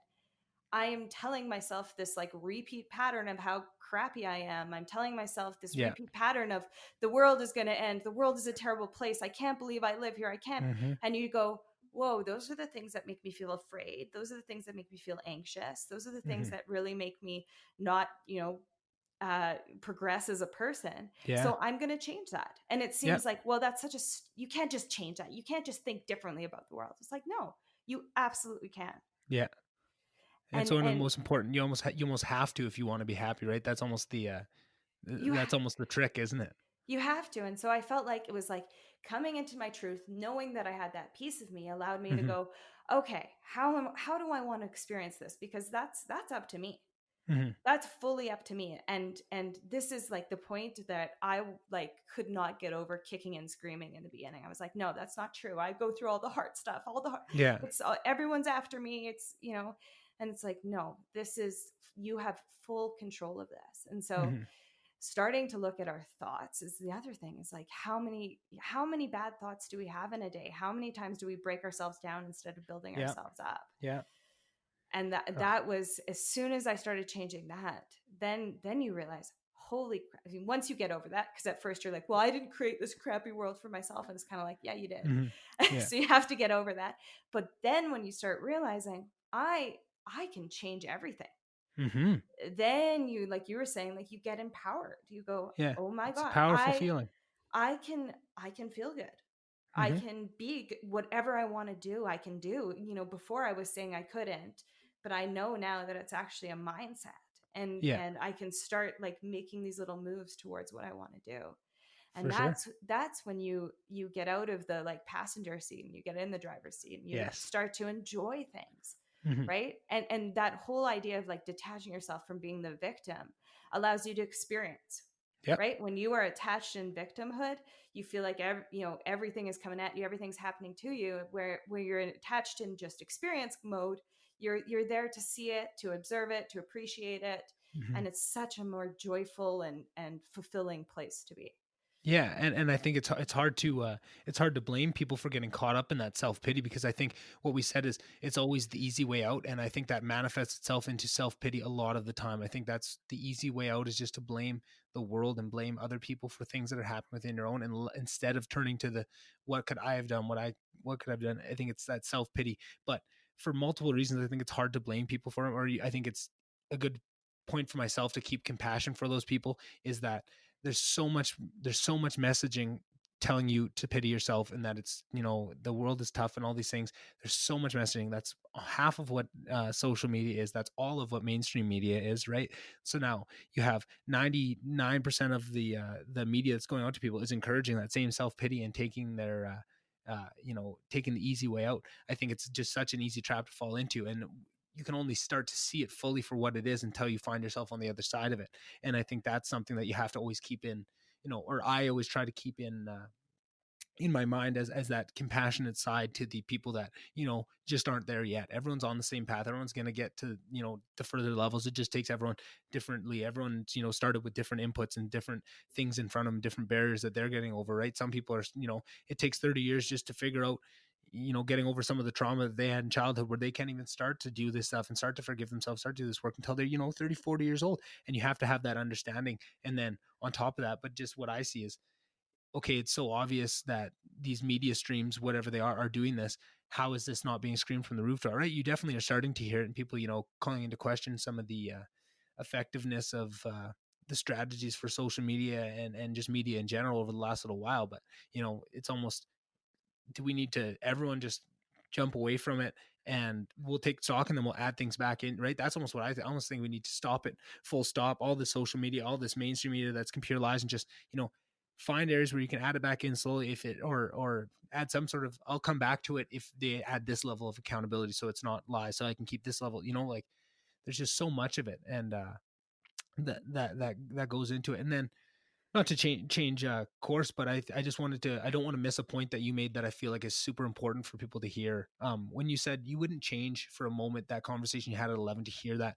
Speaker 2: I am telling myself this like repeat pattern of how crappy I am. I'm telling myself this repeat pattern of the world is going to end. The world is a terrible place. I can't believe I live here. I can't. And you go, whoa, those are the things that make me feel afraid. Those are the things that make me feel anxious. Those are the things that really make me not, progress as a person.
Speaker 1: Yeah.
Speaker 2: So I'm going to change that. And it seems like, well, that's such you can't just change that. You can't just think differently about the world. It's like, no, you absolutely can.
Speaker 1: Yeah. It's one of the most important. You almost have to if you want to be happy, right? That's almost the almost the trick, isn't it?
Speaker 2: You have to. And so I felt like it was like coming into my truth, knowing that I had that piece of me allowed me to go, okay, how do I want to experience this? Because that's up to me. That's fully up to me. And this is like the point that I like could not get over kicking and screaming in the beginning. I was like, no, that's not true. I go through all the hard stuff, it's everyone's after me. It's, and it's like, no, you have full control of this. And so starting to look at our thoughts is the other thing. Is like, how many bad thoughts do we have in a day? How many times do we break ourselves down instead of building ourselves up?
Speaker 1: Yeah.
Speaker 2: And that was, as soon as I started changing that, then you realize, holy crap. I mean, once you get over that, because at first you're like, well, I didn't create this crappy world for myself. And it's kind of like, yeah, you did. So you have to get over that. But then when you start realizing, I can change everything. Then you, like you were saying, like you get empowered. You go, oh my God,
Speaker 1: a powerful feeling.
Speaker 2: I can feel good. I can be whatever I want to do. I can do, before I was saying I couldn't, but I know now that it's actually a mindset, and I can start like making these little moves towards what I want to do. And that's when you get out of the like passenger seat and you get in the driver's seat and you start to enjoy things. Right. And that whole idea of like detaching yourself from being the victim allows you to experience. Right. When you are attached in victimhood, you feel like everything is coming at you, everything's happening to you. Where you're attached in just experience mode, you're there to see it, to observe it, to appreciate it. And it's such a more joyful and fulfilling place to be.
Speaker 1: Yeah, and I think it's hard to blame people for getting caught up in that self-pity, because I think what we said is it's always the easy way out, and I think that manifests itself into self-pity a lot of the time. I think that's the easy way out, is just to blame the world and blame other people for things that are happening within your own, and instead of turning to the what could I have done, what could I have done. I think it's that self-pity, but for multiple reasons I think it's hard to blame people for it, or I think it's a good point for myself to keep compassion for those people, is that there's so much messaging telling you to pity yourself, and that it's, the world is tough and all these things. There's so much messaging. That's half of what social media is. That's all of what mainstream media is, right? So now you have 99% of the media that's going out to people is encouraging that same self-pity and taking their taking the easy way out. I think it's just such an easy trap to fall into, and you can only start to see it fully for what it is until you find yourself on the other side of it. And I think that's something that you have to always keep in, or I always try to keep in in my mind as that compassionate side to the people that, just aren't there yet. Everyone's on the same path. Everyone's going to get to, the further levels. It just takes everyone differently. Everyone's, started with different inputs and different things in front of them, different barriers that they're getting over, right? Some people are, it takes 30 years just to figure out, getting over some of the trauma that they had in childhood, where they can't even start to do this stuff and start to forgive themselves, start to do this work until they're, 30, 40 years old. And you have to have that understanding. And then on top of that, but just what I see is, okay, it's so obvious that these media streams, whatever they are doing this. How is this not being screamed from the rooftop? Right? You definitely are starting to hear it, and people, calling into question some of the effectiveness of the strategies for social media and just media in general over the last little while. But it's almost, do we need to everyone just jump away from it, and we'll take stock and then we'll add things back in, right? That's almost what I almost think we need to stop it, full stop. All the social media, all this mainstream media that's computerized, and just find areas where you can add it back in slowly, if it or add some sort of, I'll come back to it if they add this level of accountability, so it's not lies, so I can keep this level, like there's just so much of it. And that goes into it. And then, not to change course, but I just wanted to, I don't want to miss a point that you made that I feel like is super important for people to hear. When you said you wouldn't change for a moment that conversation you had at 11, to hear that,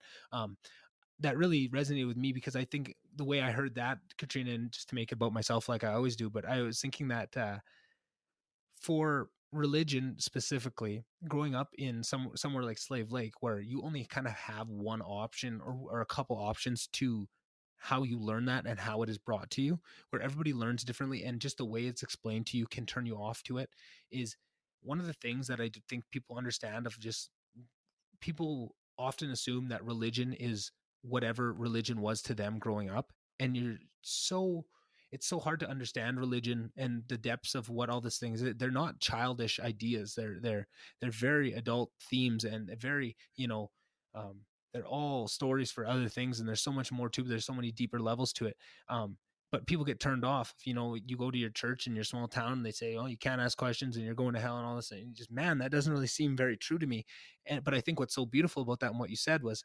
Speaker 1: that really resonated with me, because I think the way I heard that, Katrina, and just to make it about myself like I always do, but I was thinking that for religion specifically, growing up in somewhere like Slave Lake, where you only kind of have one option or a couple options to how you learn that and how it is brought to you, where everybody learns differently, and just the way it's explained to you can turn you off to it, is one of the things that I think people understand. Of just, people often assume that religion is whatever religion was to them growing up, and it's so hard to understand religion and the depths of what all these things. They're not childish ideas. They're very adult themes, and very, um, they're all stories for other things, and there's so much more to it. There's so many deeper levels to it. But people get turned off if, you go to your church in your small town and they say, oh, you can't ask questions and you're going to hell and all this, and you just, man, that doesn't really seem very true to me. But I think what's so beautiful about that and what you said was,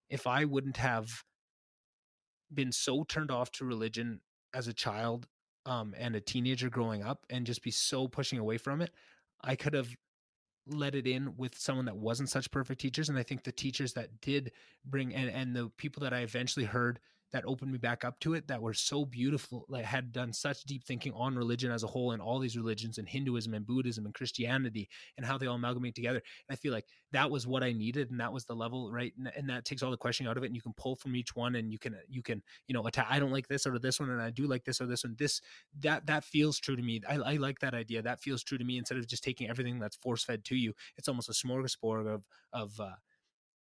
Speaker 1: if I wouldn't have been so turned off to religion as a child, and a teenager growing up, and just be so pushing away from it, I could have let it in with someone that wasn't such perfect teachers. And I think the teachers that did bring, and the people that I eventually heard that opened me back up to it, that were so beautiful, like had done such deep thinking on religion as a whole, and all these religions, and Hinduism and Buddhism and Christianity, and how they all amalgamate together. And I feel like that was what I needed, and that was the level, right? And that takes all the questioning out of it, and you can pull from each one, and you can attack, I don't like this or this one, and I do like this or this one. That feels true to me. I like that idea. That feels true to me. Instead of just taking everything that's force fed to you, it's almost a smorgasbord of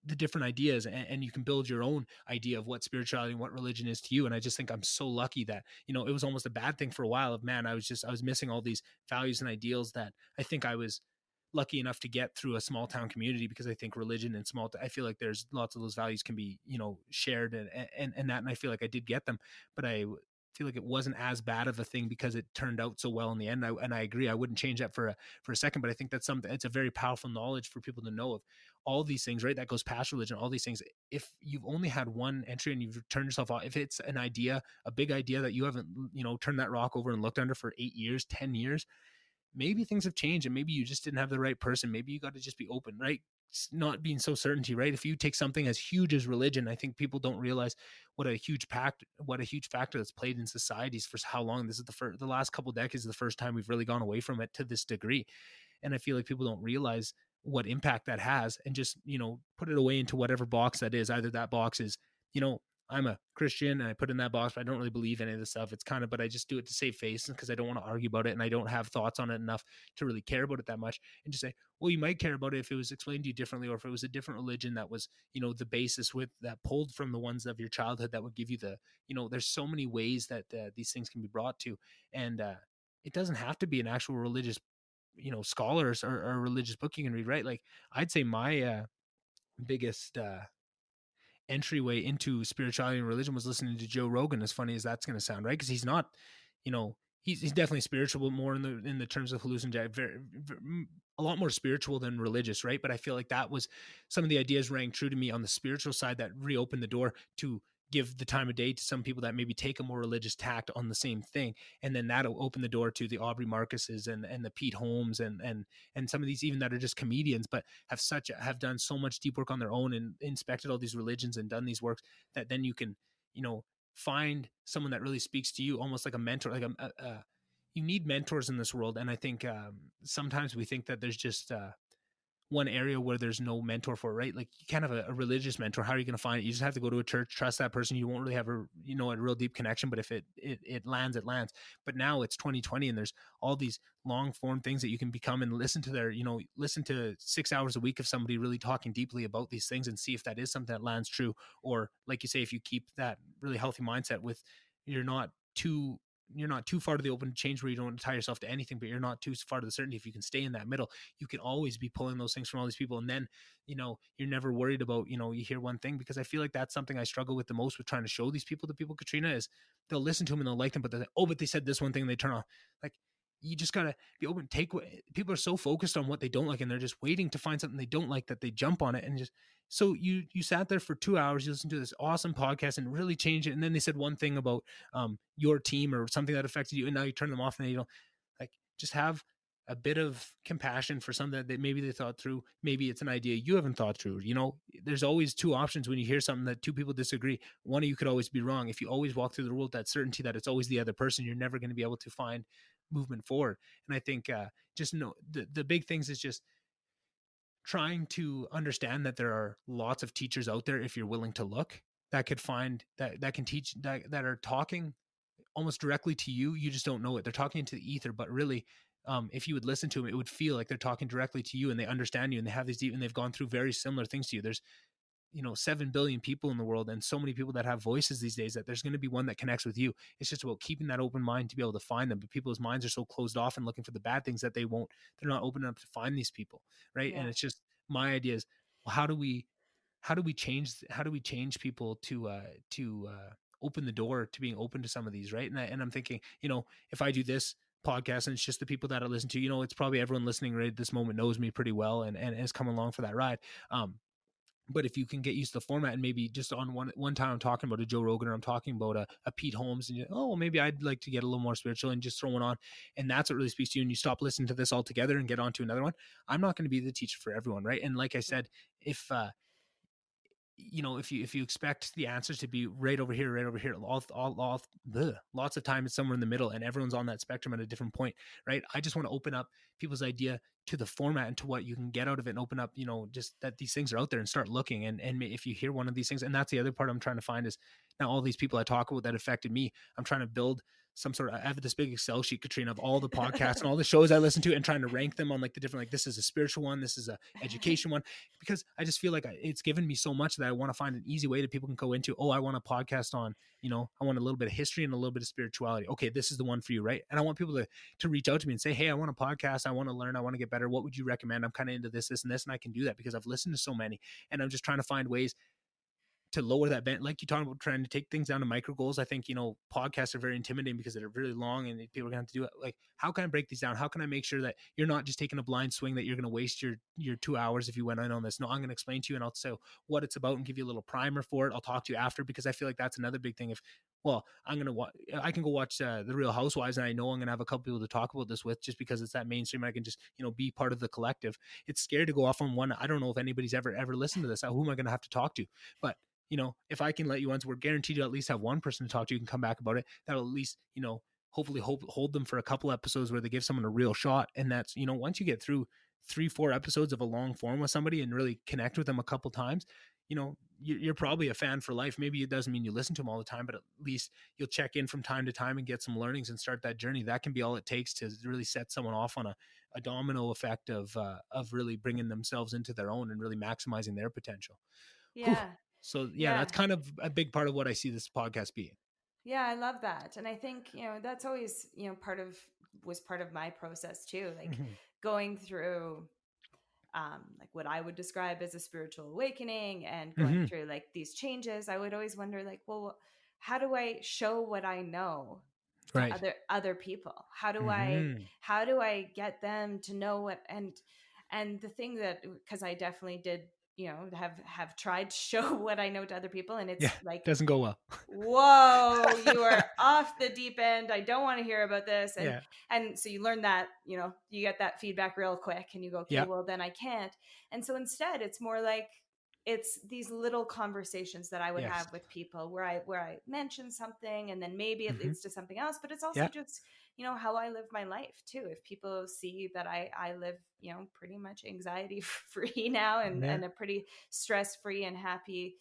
Speaker 1: the different ideas, and you can build your own idea of what spirituality and what religion is to you. And I just think I'm so lucky that, it was almost a bad thing for a while of, man, I was missing all these values and ideals that I think I was lucky enough to get through a small town community, because I think religion and I feel like there's lots of those values can be, shared, and that, and I feel like I did get them, but I feel like it wasn't as bad of a thing because it turned out so well in the end. And I agree, I wouldn't change that for a second, but I think that's something, it's a very powerful knowledge for people to know of all these things, right? That goes past religion, all these things. If you've only had one entry and you've turned yourself off, if it's an idea, a big idea that you haven't, turned that rock over and looked under for 8 years, 10 years, maybe things have changed, and maybe you just didn't have the right person. Maybe you got to just be open, right? It's not being so certainty, right? If you take something as huge as religion, I think people don't realize what a huge factor that's played in societies for how long. This is the last couple of decades, the first time we've really gone away from it to this degree. And I feel like people don't realize what impact that has, and just, put it away into whatever box that is. Either that box is, I'm a Christian and I put in that box, but I don't really believe any of this stuff. It's kind of, but I just do it to save face, because I don't want to argue about it, and I don't have thoughts on it enough to really care about it that much. And just say, well, you might care about it if it was explained to you differently, or if it was a different religion that was, the basis with that pulled from the ones of your childhood that would give you the, there's so many ways that these things can be brought to. And it doesn't have to be an actual religious, scholars or religious book you can read, right? Like, I'd say my biggest entryway into spirituality and religion was listening to Joe Rogan, as funny as that's going to sound, right? Because he's not, he's definitely spiritual, more in the terms of hallucination, a lot more spiritual than religious, right? But I feel like that was some of the ideas rang true to me on the spiritual side that reopened the door to give the time of day to some people that maybe take a more religious tact on the same thing, and then that'll open the door to the Aubrey Marcuses and the Pete Holmes and some of these even that are just comedians, but have done so much deep work on their own and inspected all these religions and done these works, that then you can, find someone that really speaks to you, almost like a mentor, like you need mentors in this world. And I think sometimes we think that there's just one area where there's no mentor for, right? Like you can't have a religious mentor. How are you going to find it? You just have to go to a church, trust that person. You won't really have a real deep connection, but if it lands, it lands. But now it's 2020 and there's all these long form things that you can become and listen to listen to 6 hours a week of somebody really talking deeply about these things and see if that is something that lands true. Or like you say, if you keep that really healthy mindset with, you're not too far to the open change where you don't want to tie yourself to anything, but you're not too far to the certainty. If you can stay in that middle, you can always be pulling those things from all these people. And then, you're never worried about, you hear one thing, because I feel like that's something I struggle with the most with trying to show these people to people, Katrina, is they'll listen to them and they'll like them, but but they said this one thing and they turn off. Like, you just gotta be open. People are so focused on what they don't like, and they're just waiting to find something they don't like that they jump on it. And just, so you sat there for 2 hours, you listened to this awesome podcast and really changed it. And then they said one thing about your team or something that affected you, and now you turn them off, and like, just have a bit of compassion for something that maybe they thought through. Maybe it's an idea you haven't thought through. There's always two options when you hear something that two people disagree. One of you could always be wrong. If you always walk through the world, that certainty that it's always the other person, you're never going to be able to find movement forward. And I think just know the big things is just trying to understand that there are lots of teachers out there, if you're willing to look, that could find that can teach, that are talking almost directly to you. You just don't know it. They're talking into the ether, but really, if you would listen to them, it would feel like they're talking directly to you, and they understand you, and they have these deep, and they've gone through very similar things to you. There's 7 billion people in the world, and so many people that have voices these days, that there's going to be one that connects with you. It's just about keeping that open mind to be able to find them. But people's minds are so closed off and looking for the bad things that they're not open enough to find these people, right?
Speaker 2: Yeah.
Speaker 1: And it's just, my idea is, well, how do we change people to open the door to being open to some of these, right? And I'm thinking, if I do this podcast and it's just the people that I listen to, it's probably everyone listening right at this moment knows me pretty well and has come along for that ride. But if you can get used to the format, and maybe just on one time I'm talking about a Joe Rogan, or I'm talking about a Pete Holmes, and well, maybe I'd like to get a little more spiritual, and just throw one on, and that's what really speaks to you, and you stop listening to this altogether and get on to another one. I'm not going to be the teacher for everyone, right? And like I said, if if you expect the answers to be right over here, lots of time it's somewhere in the middle, and everyone's on that spectrum at a different point, right? I just want to open up people's idea to the format and to what you can get out of it, and open up, just that these things are out there, and start looking. And if you hear one of these things, and that's the other part I'm trying to find, is now all these people I talk about that affected me, I'm trying to build some sort of, I have this big Excel sheet, Katrina, of all the podcasts and all the shows I listen to, and trying to rank them on like the different, like, this is a spiritual one, this is a education one, because I just feel like it's given me so much that I want to find an easy way that people can go into. Oh, I want a podcast on, I want a little bit of history and a little bit of spirituality. Okay, this is the one for you, right? And I want people to reach out to me and say, hey, I want a podcast, I want to learn, I want to get better. What would you recommend? I'm kind of into this, and this, and I can do that because I've listened to so many, and I'm just trying to find ways to lower that bent, like you talked about, trying to take things down to micro goals. I think, podcasts are very intimidating because they're really long and people are going to have to do it. Like, how can I break these down? How can I make sure that you're not just taking a blind swing, that you're going to waste your 2 hours if you went in on this? No, I'm going to explain to you, and I'll say what it's about and give you a little primer for it. I'll talk to you after, because I feel like that's another big thing. I can go watch The Real Housewives, and I know I'm going to have a couple people to talk about this with, just because it's that mainstream. I can just, be part of the collective. It's scary to go off on one. I don't know if anybody's ever listened to this. Who am I going to have to talk to? But if I can let you once, we're guaranteed to at least have one person to talk to. You can come back about it. That'll at least, hopefully hold them for a couple episodes where they give someone a real shot. And that's, once you get through 3-4 episodes of a long form with somebody and really connect with them a couple times, you're probably a fan for life. Maybe it doesn't mean you listen to them all the time, but at least you'll check in from time to time and get some learnings and start that journey. That can be all it takes to really set someone off on a domino effect of really bringing themselves into their own and really maximizing their potential. Whew.
Speaker 2: Yeah.
Speaker 1: So yeah,
Speaker 2: Yeah.
Speaker 1: that's kind of a big part of what I see this podcast being.
Speaker 2: Yeah, I love that. And I think, that's always, was part of my process too. Like going through like what I would describe as a spiritual awakening, and going through like these changes, I would always wonder, like, well, how do I show what I know to
Speaker 1: Right.
Speaker 2: other people? How do I get them to know what? And the thing that, because I definitely did, have tried to show what I know to other people, and it's like,
Speaker 1: doesn't go well.
Speaker 2: whoa, you are off the deep end. I don't want to hear about this. And so you learn that, you get that feedback real quick, and you go, okay, well then I can't. And so instead it's more like, it's these little conversations that I would have with people where I mention something, and then maybe it leads to something else, but it's also just, how I live my life too. If people see that I live, pretty much anxiety free now, and a pretty stress-free and happy,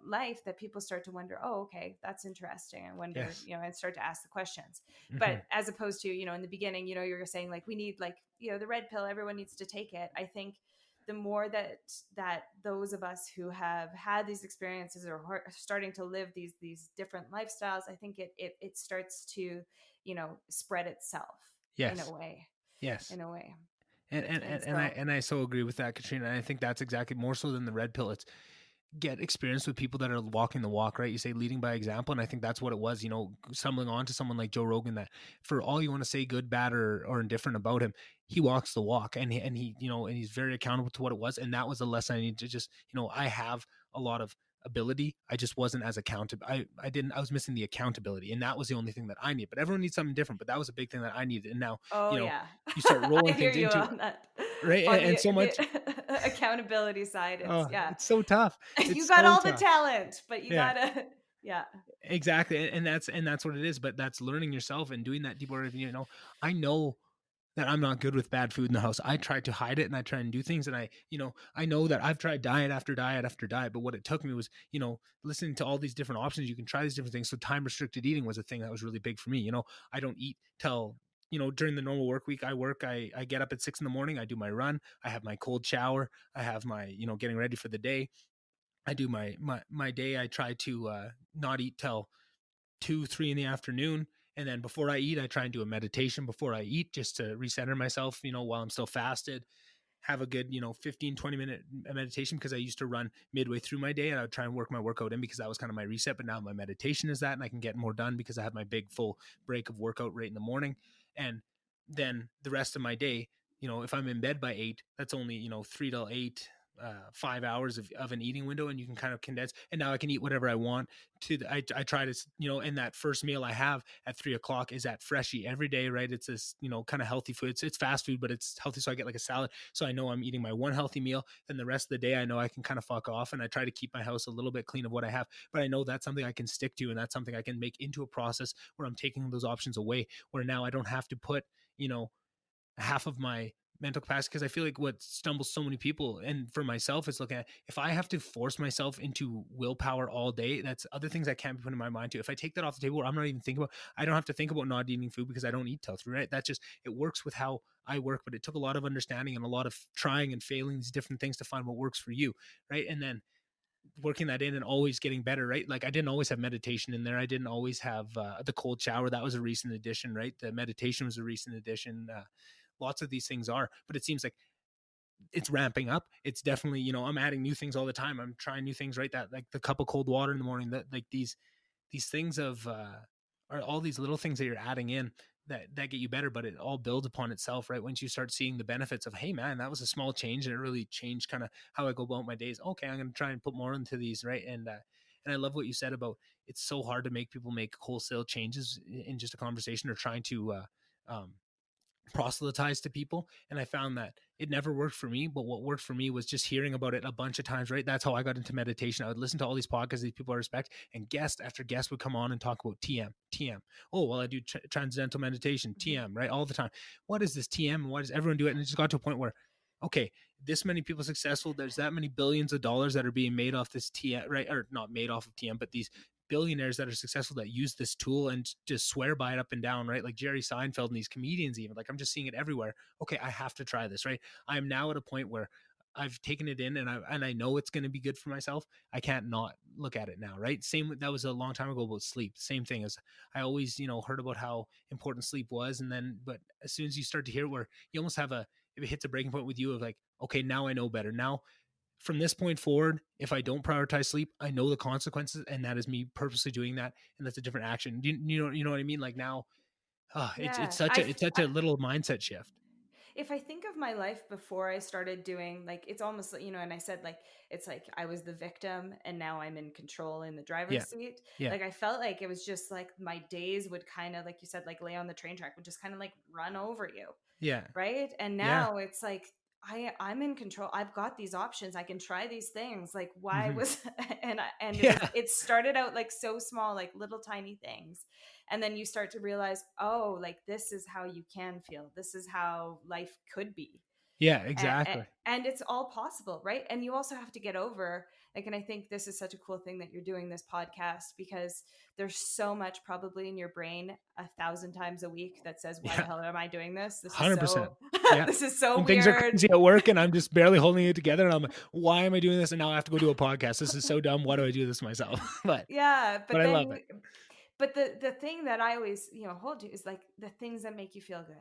Speaker 2: life, that people start to wonder, oh, okay, that's interesting. I wonder, and start to ask the questions. But as opposed to, in the beginning, you're saying like, we need like, the red pill, everyone needs to take it. I think the more that those of us who have had these experiences or are starting to live these different lifestyles, I think it starts to, spread itself in a way. In a way.
Speaker 1: And I so agree with that, Katrina. And I think that's exactly, more so than the red pill, it's get experience with people that are walking the walk, right? You say leading by example. And I think that's what it was, stumbling on to someone like Joe Rogan, that for all you want to say good, bad, or indifferent about him, he walks the walk, and he, and he's very accountable to what it was. And that was a lesson I need to just, I have a lot of ability. I just wasn't as accountable. I was missing the accountability, and that was the only thing that I need. But everyone needs something different, but that was a big thing that I needed. And now, you start rolling things into
Speaker 2: on that.
Speaker 1: Right.
Speaker 2: On
Speaker 1: and so much
Speaker 2: accountability side.
Speaker 1: It's so tough.
Speaker 2: You got all the talent, but you gotta,
Speaker 1: exactly. And that's what it is. But that's learning yourself and doing that deep work. I know that I'm not good with bad food in the house. I try to hide it, and I try and do things. And I know that I've tried diet after diet after diet, but what it took me was, listening to all these different options. You can try these different things. So time restricted eating was a thing that was really big for me. I don't eat till, during the normal work week. I get up at 6 a.m. I do my run. I have my cold shower. I have my, getting ready for the day. I do my day. I try to not eat till 2-3 in the afternoon. And then before I eat, I try and do a meditation before I eat, just to recenter myself, while I'm still fasted. Have a good, 15-20 minute meditation, because I used to run midway through my day, and I would try and work my workout in, because that was kind of my reset. But now my meditation is that, and I can get more done because I have my big full break of workout right in the morning. And then the rest of my day, if I'm in bed by 8, that's only, 3 to 8, 5 hours of an eating window, and you can kind of condense. And now I can eat whatever I want. I try to, and that first meal I have at 3:00 is at Freshie every day, right? It's this, kind of healthy food. It's fast food, but it's healthy. So I get like a salad. So I know I'm eating my one healthy meal. Then the rest of the day, I know I can kind of fuck off, and I try to keep my house a little bit clean of what I have. But I know that's something I can stick to, and that's something I can make into a process where I'm taking those options away, where now I don't have to put, half of my mental capacity. Because I feel like what stumbles so many people, and for myself, is looking at, if I have to force myself into willpower all day, that's other things I can't be putting my mind to. If I take that off the table, where I'm not even thinking about, I don't have to think about not eating food, because I don't eat till 3, right? That just, it works with how I work. But it took a lot of understanding and a lot of trying and failing these different things to find what works for you, right? And then working that in and always getting better, right? Like, I didn't always have meditation in there. I didn't always have the cold shower. That was a recent addition, right? The meditation was a recent addition. Lots of these things are, but it seems like it's ramping up. It's definitely, I'm adding new things all the time. I'm trying new things, right? That, like the cup of cold water in the morning, that like these things of, are all these little things that you're adding in that get you better, but it all builds upon itself, right? Once you start seeing the benefits of, hey man, that was a small change, and it really changed kind of how I go about my days. Okay, I'm going to try and put more into these, right? And I love what you said about, it's so hard to make people make wholesale changes in just a conversation, or trying to proselytize to people. And I found that it never worked for me, but what worked for me was just hearing about it a bunch of times, right? That's how I got into meditation. I would listen to all these podcasts, these people I respect, and guest after guest would come on and talk about TM. Oh, well, I do transcendental meditation, TM, right? All the time. What is this TM, and why does everyone do it? And it just got to a point where, okay, this many people successful, there's that many billions of dollars that are being made off this TM, right? Or not made off of TM, but these billionaires that are successful that use this tool and just swear by it up and down, right? Like Jerry Seinfeld and these comedians, even, like, I'm just seeing it everywhere. Okay, I have to try this, right? I'm now at a point where I've taken it in, and I know it's going to be good for myself. I can't not look at it now, right? Same, that was a long time ago about sleep. Same thing, as I always, heard about how important sleep was. And then, but as soon as you start to hear it, where you almost have if it hits a breaking point with you of like, okay, now I know better. Now, from this point forward, if I don't prioritize sleep, I know the consequences, and that is me purposely doing that, and that's a different action. You know what I mean? Like now, it's such a little mindset shift.
Speaker 2: if I think of my life before I started doing, like, it's almost like, and I said, like, it's like I was the victim and now I'm in control in the
Speaker 1: Yeah.
Speaker 2: driver's seat.
Speaker 1: Yeah.
Speaker 2: Like, I felt like it was just like my days would kind of, like you said, like lay on the train track, would just kind of like run over you.
Speaker 1: Yeah.
Speaker 2: Right. And
Speaker 1: Yeah.
Speaker 2: now it's like, I'm in control. I've got these options. I can try these things. Like, why
Speaker 1: Mm-hmm.
Speaker 2: was and
Speaker 1: Yeah.
Speaker 2: it started out like so small, like little tiny things. And then you start to realize, oh, like this is how you can feel. This is how life could be.
Speaker 1: Yeah,
Speaker 2: and,
Speaker 1: exactly.
Speaker 2: and it's all possible, right? And you also have to get over, like, and I think this is such a cool thing that you're doing this podcast, because there's so much probably in your brain 1,000 times a week that says, why the
Speaker 1: Yeah.
Speaker 2: hell am I doing this? This is
Speaker 1: 100%.
Speaker 2: so
Speaker 1: Yeah.
Speaker 2: this is so
Speaker 1: When things are
Speaker 2: weird.
Speaker 1: crazy at work and I'm just barely holding it together and I'm like, why am I doing this? And now I have to go do a podcast. This is so dumb. Why do I do this myself?
Speaker 2: Yeah,
Speaker 1: but
Speaker 2: but
Speaker 1: I love it.
Speaker 2: but the thing that I always, hold to is like the things that make you feel good,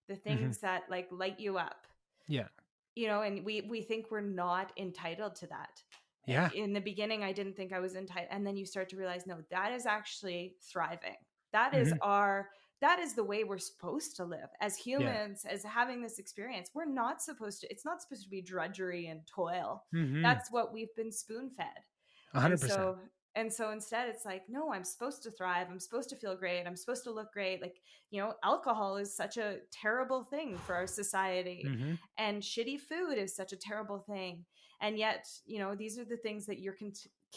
Speaker 2: the
Speaker 1: Mm-hmm.
Speaker 2: things that like light you up.
Speaker 1: Yeah.
Speaker 2: And we think we're not entitled to that.
Speaker 1: Yeah.
Speaker 2: In the beginning, I didn't think I was entitled, and then you start to realize, no, that is actually thriving. That is
Speaker 1: Mm-hmm.
Speaker 2: that is the way we're supposed to live as
Speaker 1: Yeah.
Speaker 2: humans, as having this experience. We're not supposed to, it's not supposed to be drudgery and toil.
Speaker 1: Mm-hmm.
Speaker 2: That's what we've been spoon fed. And
Speaker 1: 100%.
Speaker 2: so instead it's like, no, I'm supposed to thrive. I'm supposed to feel great. I'm supposed to look great. Like, alcohol is such a terrible thing for our society,
Speaker 1: Mm-hmm.
Speaker 2: and shitty food is such a terrible thing. And yet, these are the things that you're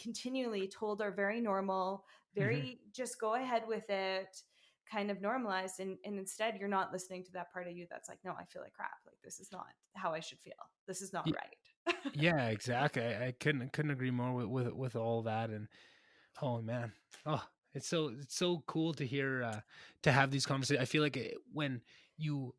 Speaker 2: continually told are very normal,
Speaker 1: Mm-hmm.
Speaker 2: very just go ahead with it, kind of normalized. And instead you're not listening to that part of you that's like, no, I feel like crap. Like, this is not how I should feel. This is not right.
Speaker 1: Yeah, exactly. I couldn't agree more with all that. And oh man, oh, it's so cool to hear to have these conversations. I feel like when you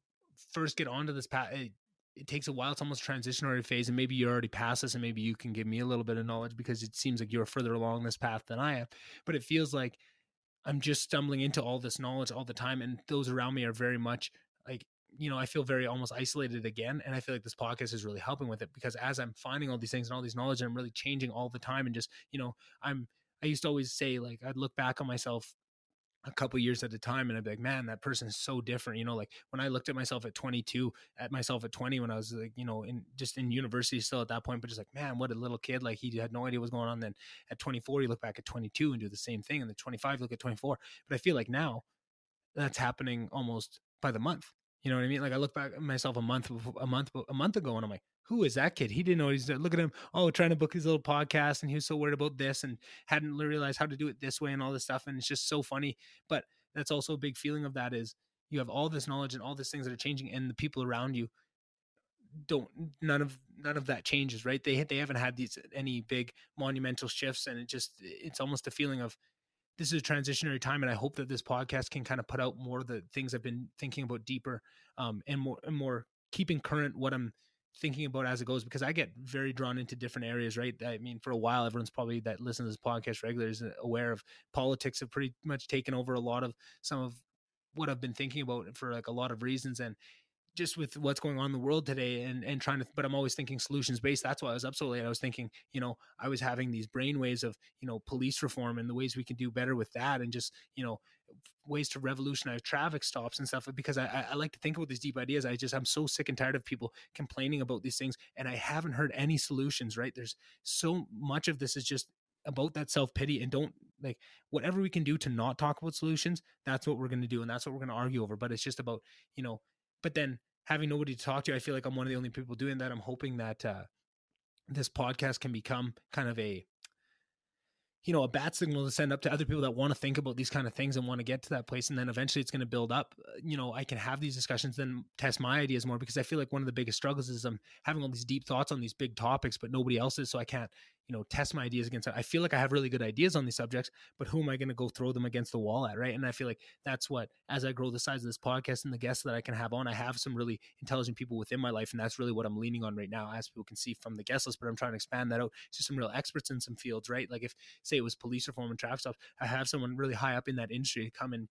Speaker 1: first get onto this path, it takes a while. It's almost a transitionary phase, and maybe you're already past this, and maybe you can give me a little bit of knowledge because it seems like you're further along this path than I am. But it feels like I'm just stumbling into all this knowledge all the time, and those around me are very much like, I feel very almost isolated again. And I feel like this podcast is really helping with it, because as I'm finding all these things and all these knowledge, and I'm really changing all the time. And just, I used to always say, like, I'd look back on myself a couple years at a time and I'd be like, man, that person is so different. Like when I looked at myself at 22, at myself at 20, when I was like, in university still at that point, but just like, man, what a little kid. Like he had no idea what was going on. Then at 24, you look back at 22 and do the same thing. And then 25, you look at 24. But I feel like now that's happening almost by the month. You know what I mean? Like I look back at myself a month ago, and I'm like, who is that kid? He didn't know he's look at him. Oh, trying to book his little podcast, and he was so worried about this and hadn't realized how to do it this way and all this stuff. And it's just so funny. But that's also a big feeling of that is you have all this knowledge and all these things that are changing, and the people around you don't. None of that changes, right? They haven't had any big monumental shifts, and it's almost a feeling of this is a transitionary time, and I hope that this podcast can kind of put out more of the things I've been thinking about deeper, and more keeping current what I'm thinking about as it goes, because I get very drawn into different areas, right? I mean, for a while, everyone's probably that listens to this podcast regularly is aware of politics have pretty much taken over a lot of some of what I've been thinking about for like a lot of reasons. And just with what's going on in the world today, and trying to, but I'm always thinking solutions based. That's why I was up so late. I was thinking, I was having these brain waves of, police reform and the ways we can do better with that. And just, ways to revolutionize traffic stops and stuff, because I like to think about these deep ideas. I'm so sick and tired of people complaining about these things. And I haven't heard any solutions, right? There's so much of this is just about that self-pity, and don't like whatever we can do to not talk about solutions. That's what we're going to do. And that's what we're going to argue over. But it's just about, but then having nobody to talk to. I feel like I'm one of the only people doing that. I'm hoping that this podcast can become kind of a bat signal to send up to other people that want to think about these kind of things and want to get to that place. And then eventually it's going to build up. I can have these discussions, then test my ideas more, because I feel like one of the biggest struggles is I'm having all these deep thoughts on these big topics, but nobody else is. So I can't, test my ideas against it. I feel like I have really good ideas on these subjects, but who am I going to go throw them against the wall at? Right. And I feel like that's what, as I grow the size of this podcast and the guests that I can have on, I have some really intelligent people within my life. And that's really what I'm leaning on right now, as people can see from the guest list, but I'm trying to expand that out to some real experts in some fields, right? Like if, say it was police reform and traffic stops, I have someone really high up in that industry to come and,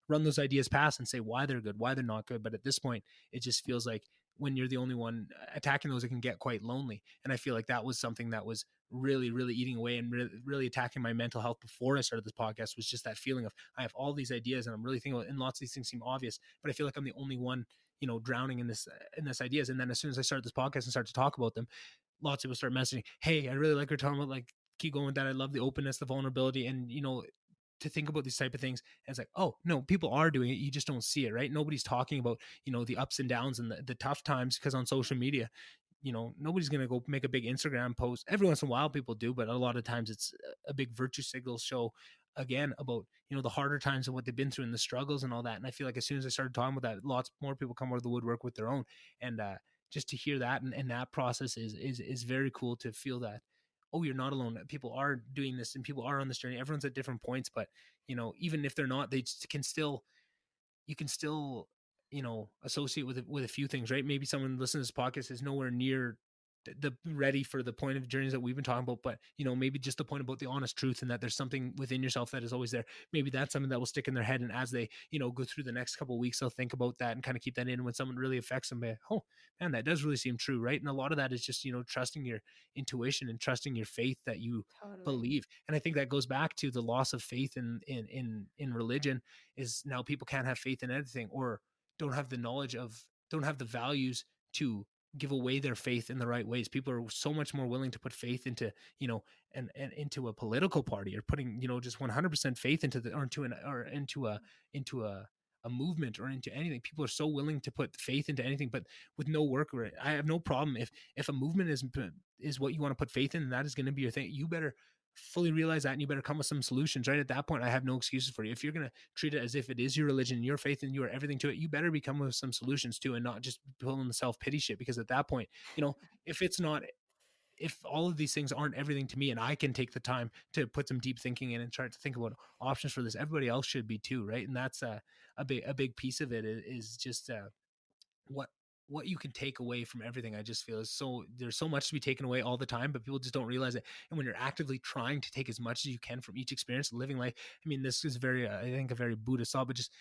Speaker 1: run those ideas past and say why they're good, why they're not good. But at this point, it just feels like when you're the only one attacking those, it can get quite lonely. And I feel like that was something that was really, really eating away and really attacking my mental health before I started this podcast, was just that feeling of I have all these ideas and I'm really thinking about, and lots of these things seem obvious, but I feel like I'm the only one drowning in this ideas. And then as soon as I start this podcast and start to talk about them, lots of people start messaging, hey, I really like what you're talking about, like, keep going with that. I love the openness, the vulnerability, and to think about these type of things. And it's like, oh no, people are doing it, you just don't see it, right? Nobody's talking about the ups and downs and the tough times, because on social media, nobody's going to go make a big Instagram post. Every once in a while people do, but a lot of times it's a big virtue signal show, again, about the harder times and what they've been through and the struggles and all that. And I feel like as soon as I started talking about that, lots more people come out of the woodwork with their own. And just to hear that, and that process is very cool, to feel that, oh, you're not alone, people are doing this and people are on this journey. Everyone's at different points, but even if they're not, they can still, you can still associate with a few things, right? Maybe someone listening to this podcast is nowhere near the ready for the point of journeys that we've been talking about, but maybe just the point about the honest truth, and that there's something within yourself that is always there. Maybe that's something that will stick in their head, and as they go through the next couple of weeks, they'll think about that and kind of keep that in. When someone really affects them, oh man, that does really seem true, right? And a lot of that is just trusting your intuition and trusting your faith that you
Speaker 2: Totally.
Speaker 1: believe. And I think that goes back to the loss of faith in religion. Is now people can't have faith in anything, or don't have the knowledge of, don't have the values to give away their faith in the right ways. People are so much more willing to put faith into, and into a political party, or putting, just 100% faith into the, or into a movement, or into anything. People are so willing to put faith into anything, but with no work. I have no problem if a movement is what you want to put faith in, and that is going to be your thing. You better fully realize that, and you better come with some solutions, right? At that point, I have no excuses for you. If you're going to treat it as if it is your religion, your faith, and you are everything to it, you better become with some solutions too, and not just pulling the self-pity shit. Because at that point, if it's not, if all of these things aren't everything to me, and I can take the time to put some deep thinking in and try to think about options for this, everybody else should be too, right? And that's a big piece of it, is just what you can take away from everything. I just feel is so, there's so much to be taken away all the time, but people just don't realize it. And when you're actively trying to take as much as you can from each experience, living life, I mean, this is very I think a very Buddhist thought, but just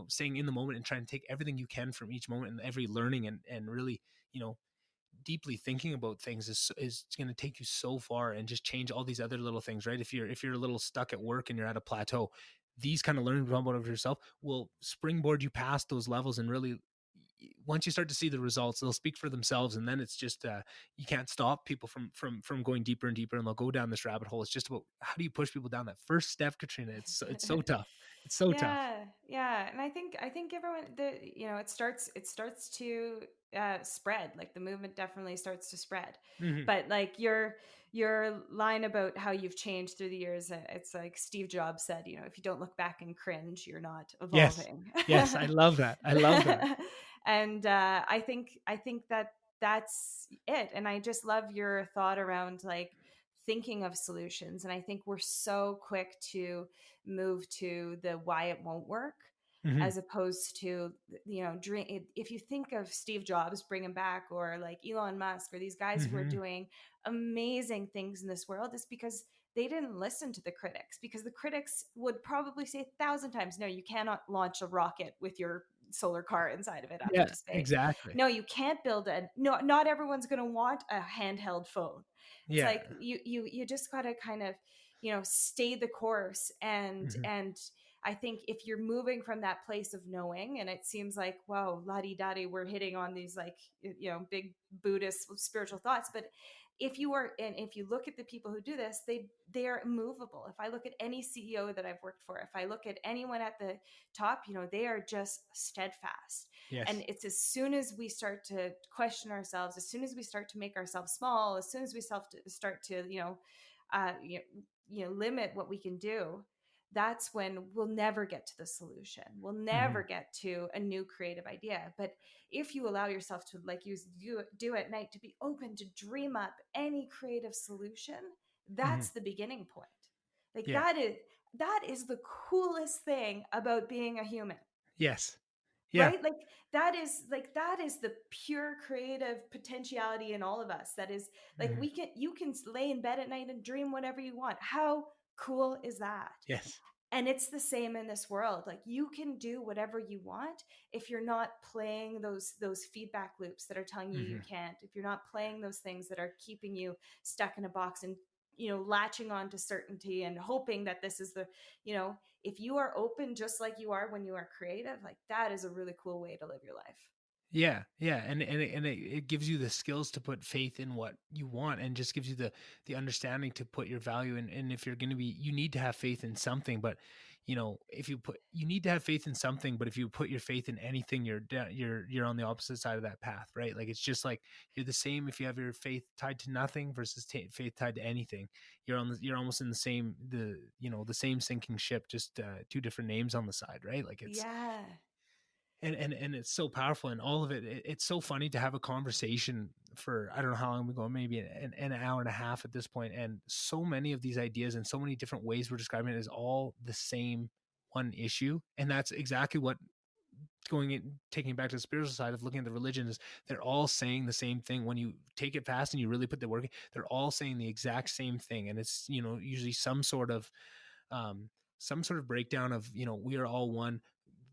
Speaker 1: staying in the moment and trying to take everything you can from each moment and every learning, and really deeply thinking about things is going to take you so far, and just change all these other little things, right? If you're a little stuck at work and you're at a plateau, these kind of learning about yourself will springboard you past those levels. And really, once you start to see the results, they'll speak for themselves. And then it's just you can't stop people from going deeper and deeper, and they'll go down this rabbit hole. It's just about, how do you push people down that first step, Katrina? It's so tough. It's so tough.
Speaker 2: Yeah, and I think everyone, it starts to spread. Like the movement definitely starts to spread.
Speaker 1: Mm-hmm.
Speaker 2: But like your line about how you've changed through the years, it's like Steve Jobs said, if you don't look back and cringe, you're not
Speaker 1: Yes.
Speaker 2: evolving.
Speaker 1: Yes, I love that. I love that.
Speaker 2: And I think that that's it. And I just love your thought around like thinking of solutions. And I think we're so quick to move to the why it won't work,
Speaker 1: Mm-hmm.
Speaker 2: as opposed to dream. If you think of Steve Jobs, bring him back, or like Elon Musk, or these guys who are
Speaker 1: Mm-hmm.
Speaker 2: doing amazing things in this world, is because they didn't listen to the critics, because the critics would probably say 1,000 times, no, you cannot launch a rocket with your solar car inside of it up
Speaker 1: Yeah,
Speaker 2: into space.
Speaker 1: exactly.
Speaker 2: No, you can't build a, no, not everyone's going to want a handheld phone. It's
Speaker 1: Yeah.
Speaker 2: like you just got to kind of stay the course. and
Speaker 1: Mm-hmm.
Speaker 2: and I think if you're moving from that place of knowing, and it seems like, wow, la-di-da-di, we're hitting on these like big Buddhist spiritual thoughts. But if you look at the people who do this, they are immovable. If I look at any CEO that I've worked for, if I look at anyone at the top, they are just steadfast. And
Speaker 1: Yes.
Speaker 2: it's as soon as we start to question ourselves, as soon as we start to make ourselves small, as soon as we start to uh, you limit what we can do, that's when we'll never get to the solution. We'll
Speaker 1: Mm-hmm.
Speaker 2: never get to a new creative idea. But if you allow yourself to, like you do at night, to be open to dream up any creative solution,
Speaker 1: Mm-hmm.
Speaker 2: that's the beginning point. Like
Speaker 1: Yeah.
Speaker 2: that is the coolest thing about being a human.
Speaker 1: Yes. Yeah.
Speaker 2: Right? Like that is the pure creative potentiality in all of us. That is like,
Speaker 1: Mm-hmm.
Speaker 2: you can lay in bed at night and dream whatever you want. How cool is that?
Speaker 1: Yes.
Speaker 2: And it's the same in this world. Like you can do whatever you want if you're not playing those feedback loops that are telling you you
Speaker 1: Mm-hmm.
Speaker 2: can't. If you're not playing those things that are keeping you stuck in a box, and latching on to certainty and hoping that this is the you know if you are open just like you are when you are creative, like that is a really cool way to live your life.
Speaker 1: Yeah, yeah, and it gives you the skills to put faith in what you want, and just gives you the understanding to put your value in. And if you're going to be, you need to have faith in something. But if you need to have faith in something, but if you put your faith in anything, you're on the opposite side of that path, right? Like, it's just like you're the same if you have your faith tied to nothing versus faith tied to anything. You're almost in the same sinking ship, just two different names on the side, right? Like, it's
Speaker 2: Yeah.
Speaker 1: and it's so powerful, and all of it's so funny to have a conversation for, I don't know how long we go, maybe an hour and a half at this point, and so many of these ideas and so many different ways we're describing it is all the same one issue. And that's exactly what, taking it back to the spiritual side of looking at the religion, is they're all saying the same thing. When you take it fast and you really put the work in, they're all saying the exact same thing. And it's usually um some sort of breakdown of, we are all one.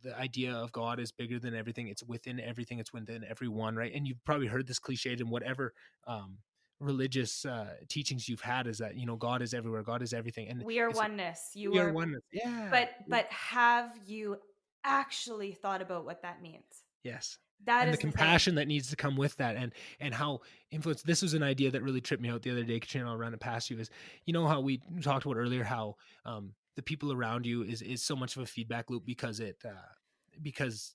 Speaker 1: The idea of God is bigger than everything. It's within everything. It's within everyone, right? And you've probably heard this cliched in whatever religious teachings you've had, is that, God is everywhere, God is everything, and
Speaker 2: We are
Speaker 1: it's
Speaker 2: oneness. You
Speaker 1: we are
Speaker 2: are,
Speaker 1: oneness. Yeah.
Speaker 2: but have you actually thought about what that means?
Speaker 1: Yes.
Speaker 2: That
Speaker 1: And the
Speaker 2: is the thing.
Speaker 1: compassion that needs to come with that, and how influence. This was an idea that really tripped me out the other day, Katrina. I'll run it past you. Is, how we talked about earlier, how the people around you is so much of a feedback loop, because because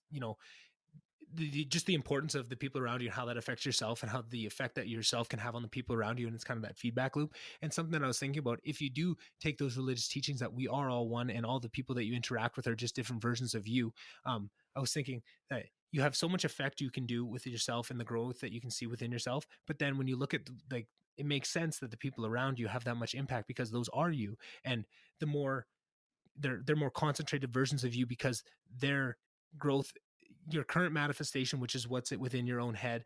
Speaker 1: just the importance of the people around you and how that affects yourself, and how the effect that yourself can have on the people around you. And it's kind of that feedback loop. And something that I was thinking about, if you do take those religious teachings that we are all one and all the people that you interact with are just different versions of you, I was thinking that you have so much effect you can do with yourself and the growth that you can see within yourself. But then when you look at, like, it makes sense that the people around you have that much impact, because those are you. And the more they're more concentrated versions of you, because their growth, your current manifestation, which is what's within your own head,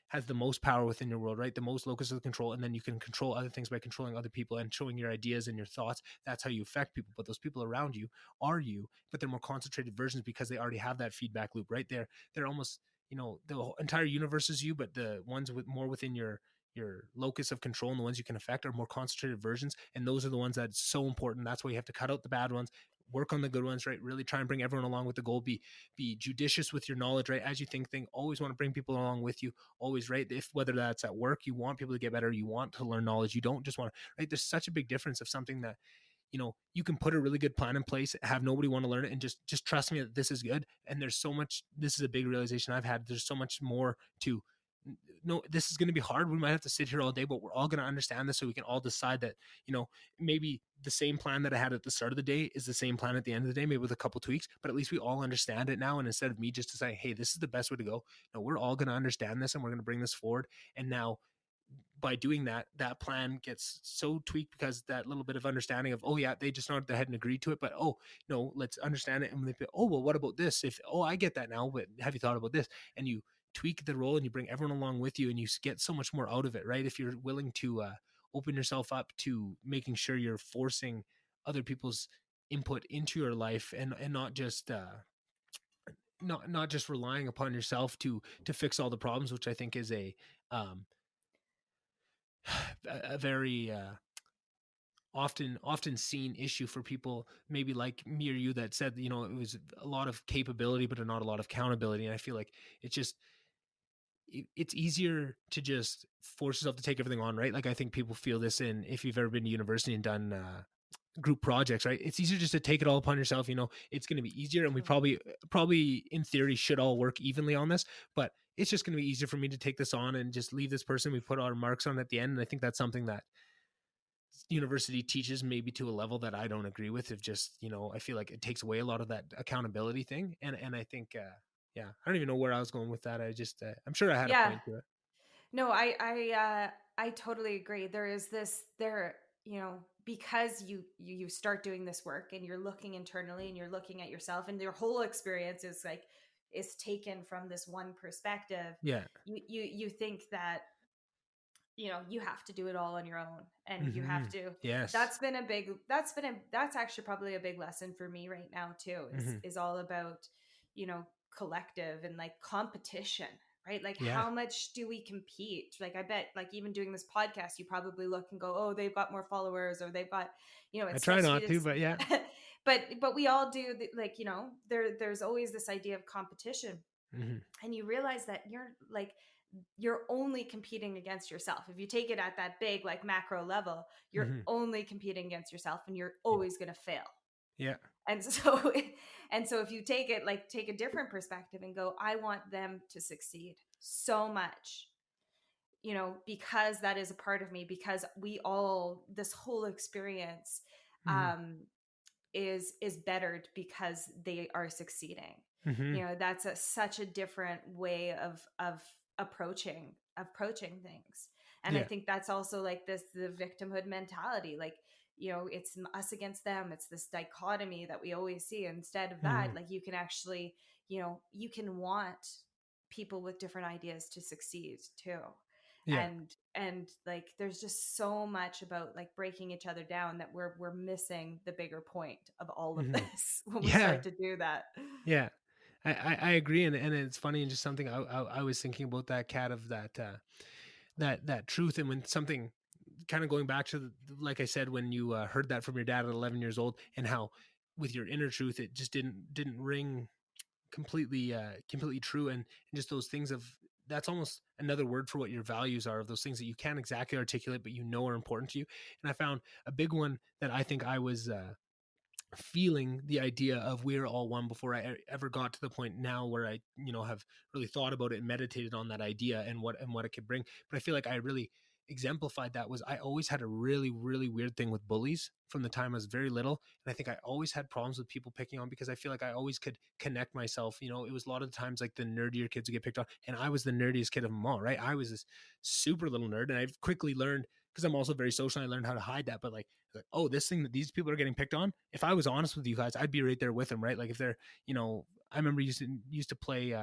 Speaker 1: has the most power within your world, right? The most locus of control. And then you can control other things by controlling other people and showing your ideas and your thoughts. That's how you affect people. But those people around you are you, but they're more concentrated versions, because they already have that feedback loop, right? They're almost, the whole entire universe is you, but the ones with more within your locus of control and the ones you can affect are more concentrated versions. And those are the ones that's so important. That's why you have to cut out the bad ones, work on the good ones, right? Really try and bring everyone along with the goal. Be judicious with your knowledge, right? As you think, always want to bring people along with you, always, right? If whether that's at work, you want people to get better, you want to learn knowledge, you don't just want to, right? There's such a big difference of something that, you can put a really good plan in place, have nobody want to learn it, and just trust me that this is good. And there's so much, this is a big realization I've had, there's so much more to, no, this is going to be hard, we might have to sit here all day, but we're all going to understand this, so we can all decide that, maybe the same plan that I had at the start of the day is the same plan at the end of the day, maybe with a couple tweaks, but at least we all understand it now. And instead of me just deciding, hey, this is the best way to go, no, we're all going to understand this and we're going to bring this forward. And now, by doing that, that plan gets so tweaked, because that little bit of understanding of, oh yeah, they just nodded their head and agreed to it, but oh no, let's understand it. And they, oh well, what about this? If, oh, I get that now, but have you thought about this? And you tweak the role and you bring everyone along with you, and you get so much more out of it, right? If you're willing to open yourself up to making sure you're forcing other people's input into your life, and not just not just relying upon yourself to fix all the problems, which I think is um a very often seen issue for people, maybe like me or you, that said, it was a lot of capability but not a lot of accountability. And I feel like it's just, it's easier to just force yourself to take everything on, right? Like, I think people feel this in, if you've ever been to university and done group projects, right? It's easier just to take it all upon yourself. It's going to be easier, and we probably in theory should all work evenly on this, but it's just going to be easier for me to take this on and just leave this person we put our marks on at the end. And I think that's something that university teaches, maybe to a level that I don't agree with. If just, I feel like it takes away a lot of that accountability thing. And I think, yeah, I don't even know where I was going with that. I just, I'm sure I had a
Speaker 2: Yeah.
Speaker 1: point to it.
Speaker 2: No, I totally agree. There is this there, because you start doing this work and you're looking internally and you're looking at yourself, and your whole experience is taken from this one perspective.
Speaker 1: Yeah.
Speaker 2: You think that, you have to do it all on your own, and you
Speaker 1: Mm-hmm.
Speaker 2: have to,
Speaker 1: Yes.
Speaker 2: that's actually probably a big lesson for me right now too,
Speaker 1: Mm-hmm.
Speaker 2: is all about, collective and like competition, right? Like,
Speaker 1: Yeah.
Speaker 2: how much do we compete? Like, I bet, like, even doing this podcast, you probably look and go, oh, they've got more followers, or they've got,
Speaker 1: I
Speaker 2: it
Speaker 1: try
Speaker 2: starts to be
Speaker 1: not to,
Speaker 2: this
Speaker 1: but yeah.
Speaker 2: but we all do like, there's always this idea of competition. And you realize that you're only competing against yourself. If you take it at that big, like, macro level, you're only competing against yourself, and you're always going to fail.
Speaker 1: Yeah.
Speaker 2: And so, and so if you take it, like, take a different perspective and go, I want them to succeed so much, because that is a part of me, because this whole experience, is bettered because they are succeeding. That's such a different way of approaching things. And I think that's also, like, the victimhood mentality, like, it's us against them. It's this dichotomy that we always see. Instead of that, like, you can actually, you can want people with different ideas to succeed too. And like, there's just so much about, like, breaking each other down that we're missing the bigger point of all of this when we start to do that.
Speaker 1: Yeah. I agree, and it's funny, and just something I was thinking about that, Kat, of that truth, and when something kind of going back to like I said, when you heard that from your dad at 11 years old, and how with your inner truth it just didn't ring completely true, and just those things of, that's almost another word for what your values are, of those things that you can't exactly articulate but are important to you. And I found a big one that I think I was feeling the idea of we're all one before I ever got to the point now where I, have really thought about it and meditated on that idea and what it could bring. But I feel like I really exemplified that was, I always had a really, really weird thing with bullies from the time I was very little. And I think I always had problems with people picking on, because I feel like I always could connect myself. It was a lot of the times like the nerdier kids would get picked on, and I was the nerdiest kid of them all, right? I was this super little nerd, and I've quickly learned, because I'm also very social, and I learned how to hide that. But like, oh, this thing that these people are getting picked on, if I was honest with you guys, I'd be right there with them, right? Like, if they're, I remember used to play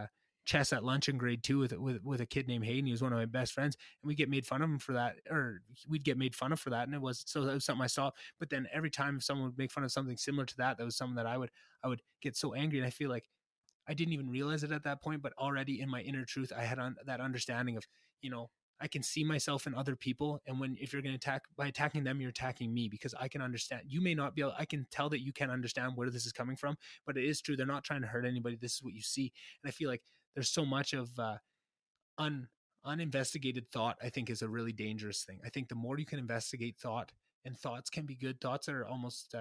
Speaker 1: chess at lunch in grade 2 with a kid named Hayden. He was one of my best friends, and we get made fun of him for that, or we'd get made fun of for that. And that was something I stopped. But then every time someone would make fun of something similar to that, that was something that I would get so angry. And I feel like I didn't even realize it at that point, but already in my inner truth, I had that understanding of, I can see myself in other people. And if you're going to attack, by attacking them, you're attacking me, because I can understand. You may not be able, I can tell that you can't understand where this is coming from, but it is true. They're not trying to hurt anybody. This is what you see. And I feel like there's so much of uninvestigated thought, I think, is a really dangerous thing. I think the more you can investigate thought, and thoughts can be good. Thoughts are almost,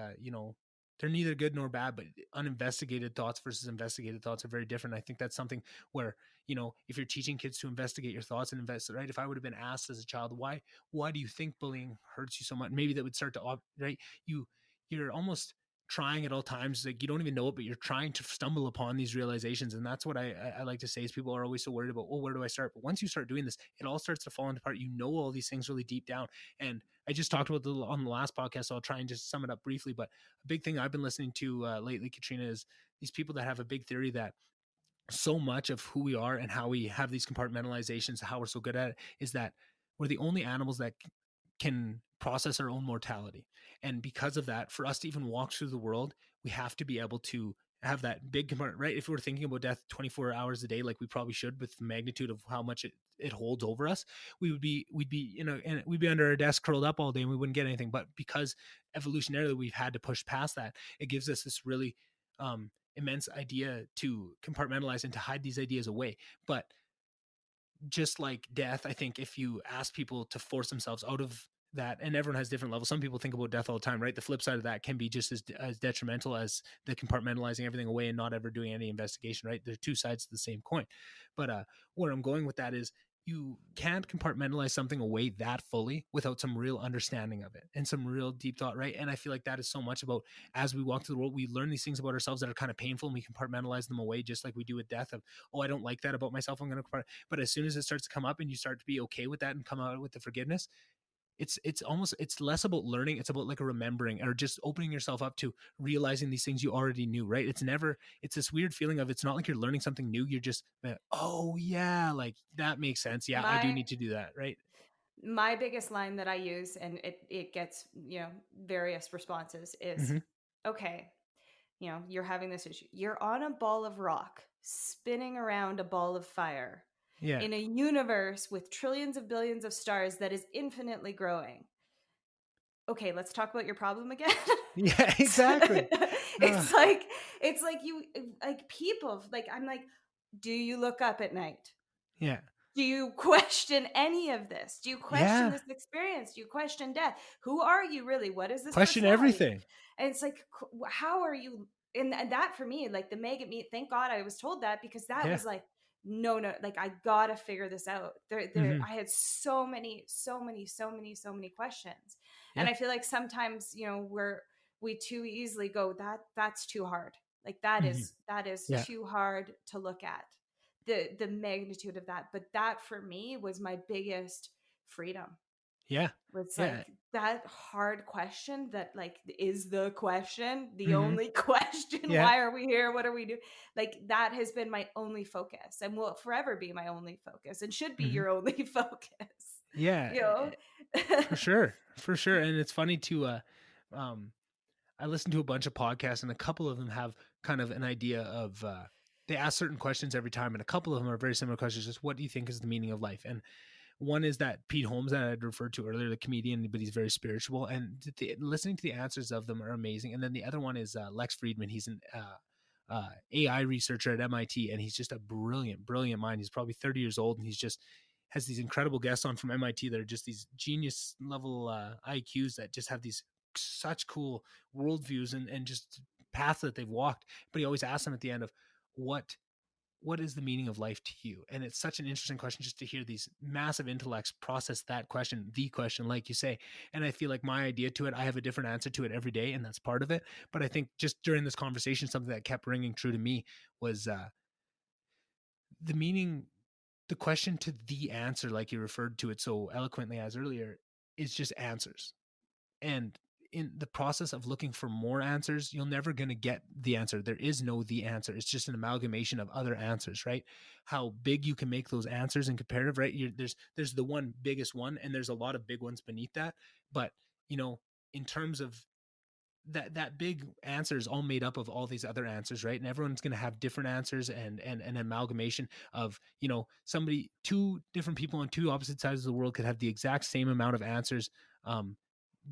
Speaker 1: they're neither good nor bad, but uninvestigated thoughts versus investigated thoughts are very different. I think that's something where, if you're teaching kids to investigate your thoughts and invest, right? If I would have been asked as a child, why do you think bullying hurts you so much? Maybe that would start to, right? You're almost trying at all times, like, you don't even know it, but you're trying to stumble upon these realizations. And that's what I like to say, is people are always so worried about, well, where do I start? But once you start doing this, it all starts to fall into part. All these things really deep down. And I just talked about on the last podcast, so I'll try and just sum it up briefly. But a big thing I've been listening to lately, Katrina, is these people that have a big theory that so much of who we are and how we have these compartmentalizations, how we're so good at it, is that we're the only animals that can process our own mortality. And because of that, for us to even walk through the world, we have to be able to have that big compartment, right? If we were thinking about death 24 hours a day, like we probably should, with the magnitude of how much it holds over us, we'd be, and we'd be under our desk curled up all day, and we wouldn't get anything. But because evolutionarily we've had to push past that, it gives us this really immense idea to compartmentalize and to hide these ideas away. But just like death, I think if you ask people to force themselves out of that, and everyone has different levels. Some people think about death all the time, right? The flip side of that can be just as detrimental as the compartmentalizing everything away and not ever doing any investigation, right? They're two sides of the same coin. But where I'm going with that is, you can't compartmentalize something away that fully without some real understanding of it and some real deep thought, right? And I feel like that is so much about, as we walk through the world, we learn these things about ourselves that are kind of painful, and we compartmentalize them away, just like we do with death of, oh, I don't like that about myself, I'm going to compart. But as soon as it starts to come up and you start to be okay with that and come out with the forgiveness, it's less about learning. It's about like a remembering, or just opening yourself up to realizing these things you already knew, right? It's this weird feeling of, it's not like you're learning something new. You're just, oh yeah, like that makes sense. Yeah, I do need to do that, right?
Speaker 2: My biggest line that I use, and it gets, various responses, is, okay, you're having this issue. You're on a ball of rock spinning around a ball of fire.
Speaker 1: Yeah.
Speaker 2: In a universe with trillions of billions of stars that is infinitely growing. Okay, let's talk about your problem again.
Speaker 1: Yeah, exactly.
Speaker 2: it's like you, like, people, like, I'm like, Do you look up at night?
Speaker 1: Yeah.
Speaker 2: Do you question any of this? Do you question
Speaker 1: Yeah.
Speaker 2: this experience? Do you question death? Who are you really? What is this
Speaker 1: Question
Speaker 2: personality?
Speaker 1: everything.
Speaker 2: And it's like, how are you? And that for me, like the maggot meat, thank God I was told that, because that
Speaker 1: Yeah.
Speaker 2: was like, no, like I gotta figure this out. I had so many questions. And
Speaker 1: Yeah.
Speaker 2: I feel like sometimes, we too easily go, that's too hard. Like that is
Speaker 1: Yeah.
Speaker 2: too hard to look at, the magnitude of that. But that for me was my biggest freedom.
Speaker 1: Yeah.
Speaker 2: Was
Speaker 1: Yeah.
Speaker 2: like that hard question that like is the question, the only question.
Speaker 1: Yeah.
Speaker 2: Why are we here? What are we doing? Like that has been my only focus and will forever be my only focus and should be your only focus.
Speaker 1: Yeah.
Speaker 2: You know?
Speaker 1: For sure. For sure. And it's funny to um I listen to a bunch of podcasts, and a couple of them have kind of an idea of they ask certain questions every time, and a couple of them are very similar questions. Just what do you think is the meaning of life? And one is that Pete Holmes that I'd referred to earlier, the comedian, but he's very spiritual, and listening to the answers of them are amazing. And then the other one is Lex Friedman. He's an AI researcher at MIT, and he's just a brilliant, brilliant mind. He's probably 30 years old, and he's just has these incredible guests on from MIT that are just these genius level IQs that just have these such cool worldviews and just paths that they've walked. But he always asks them at the end of what is the meaning of life to you? And it's such an interesting question just to hear these massive intellects process that question, the question, like you say. And I feel like my idea to it, I have a different answer to it every day, and that's part of it. But I think just during this conversation, something that kept ringing true to me was the meaning, the question to the answer, like you referred to it so eloquently as earlier, is just answers. And in the process of looking for more answers, you're never going to get the answer. There is no the answer. It's just an amalgamation of other answers, right? How big you can make those answers in comparative, right? There's the one biggest one, and there's a lot of big ones beneath that. But in terms of that big answer is all made up of all these other answers, right? And everyone's going to have different answers and an amalgamation of somebody, two different people on two opposite sides of the world could have the exact same amount of answers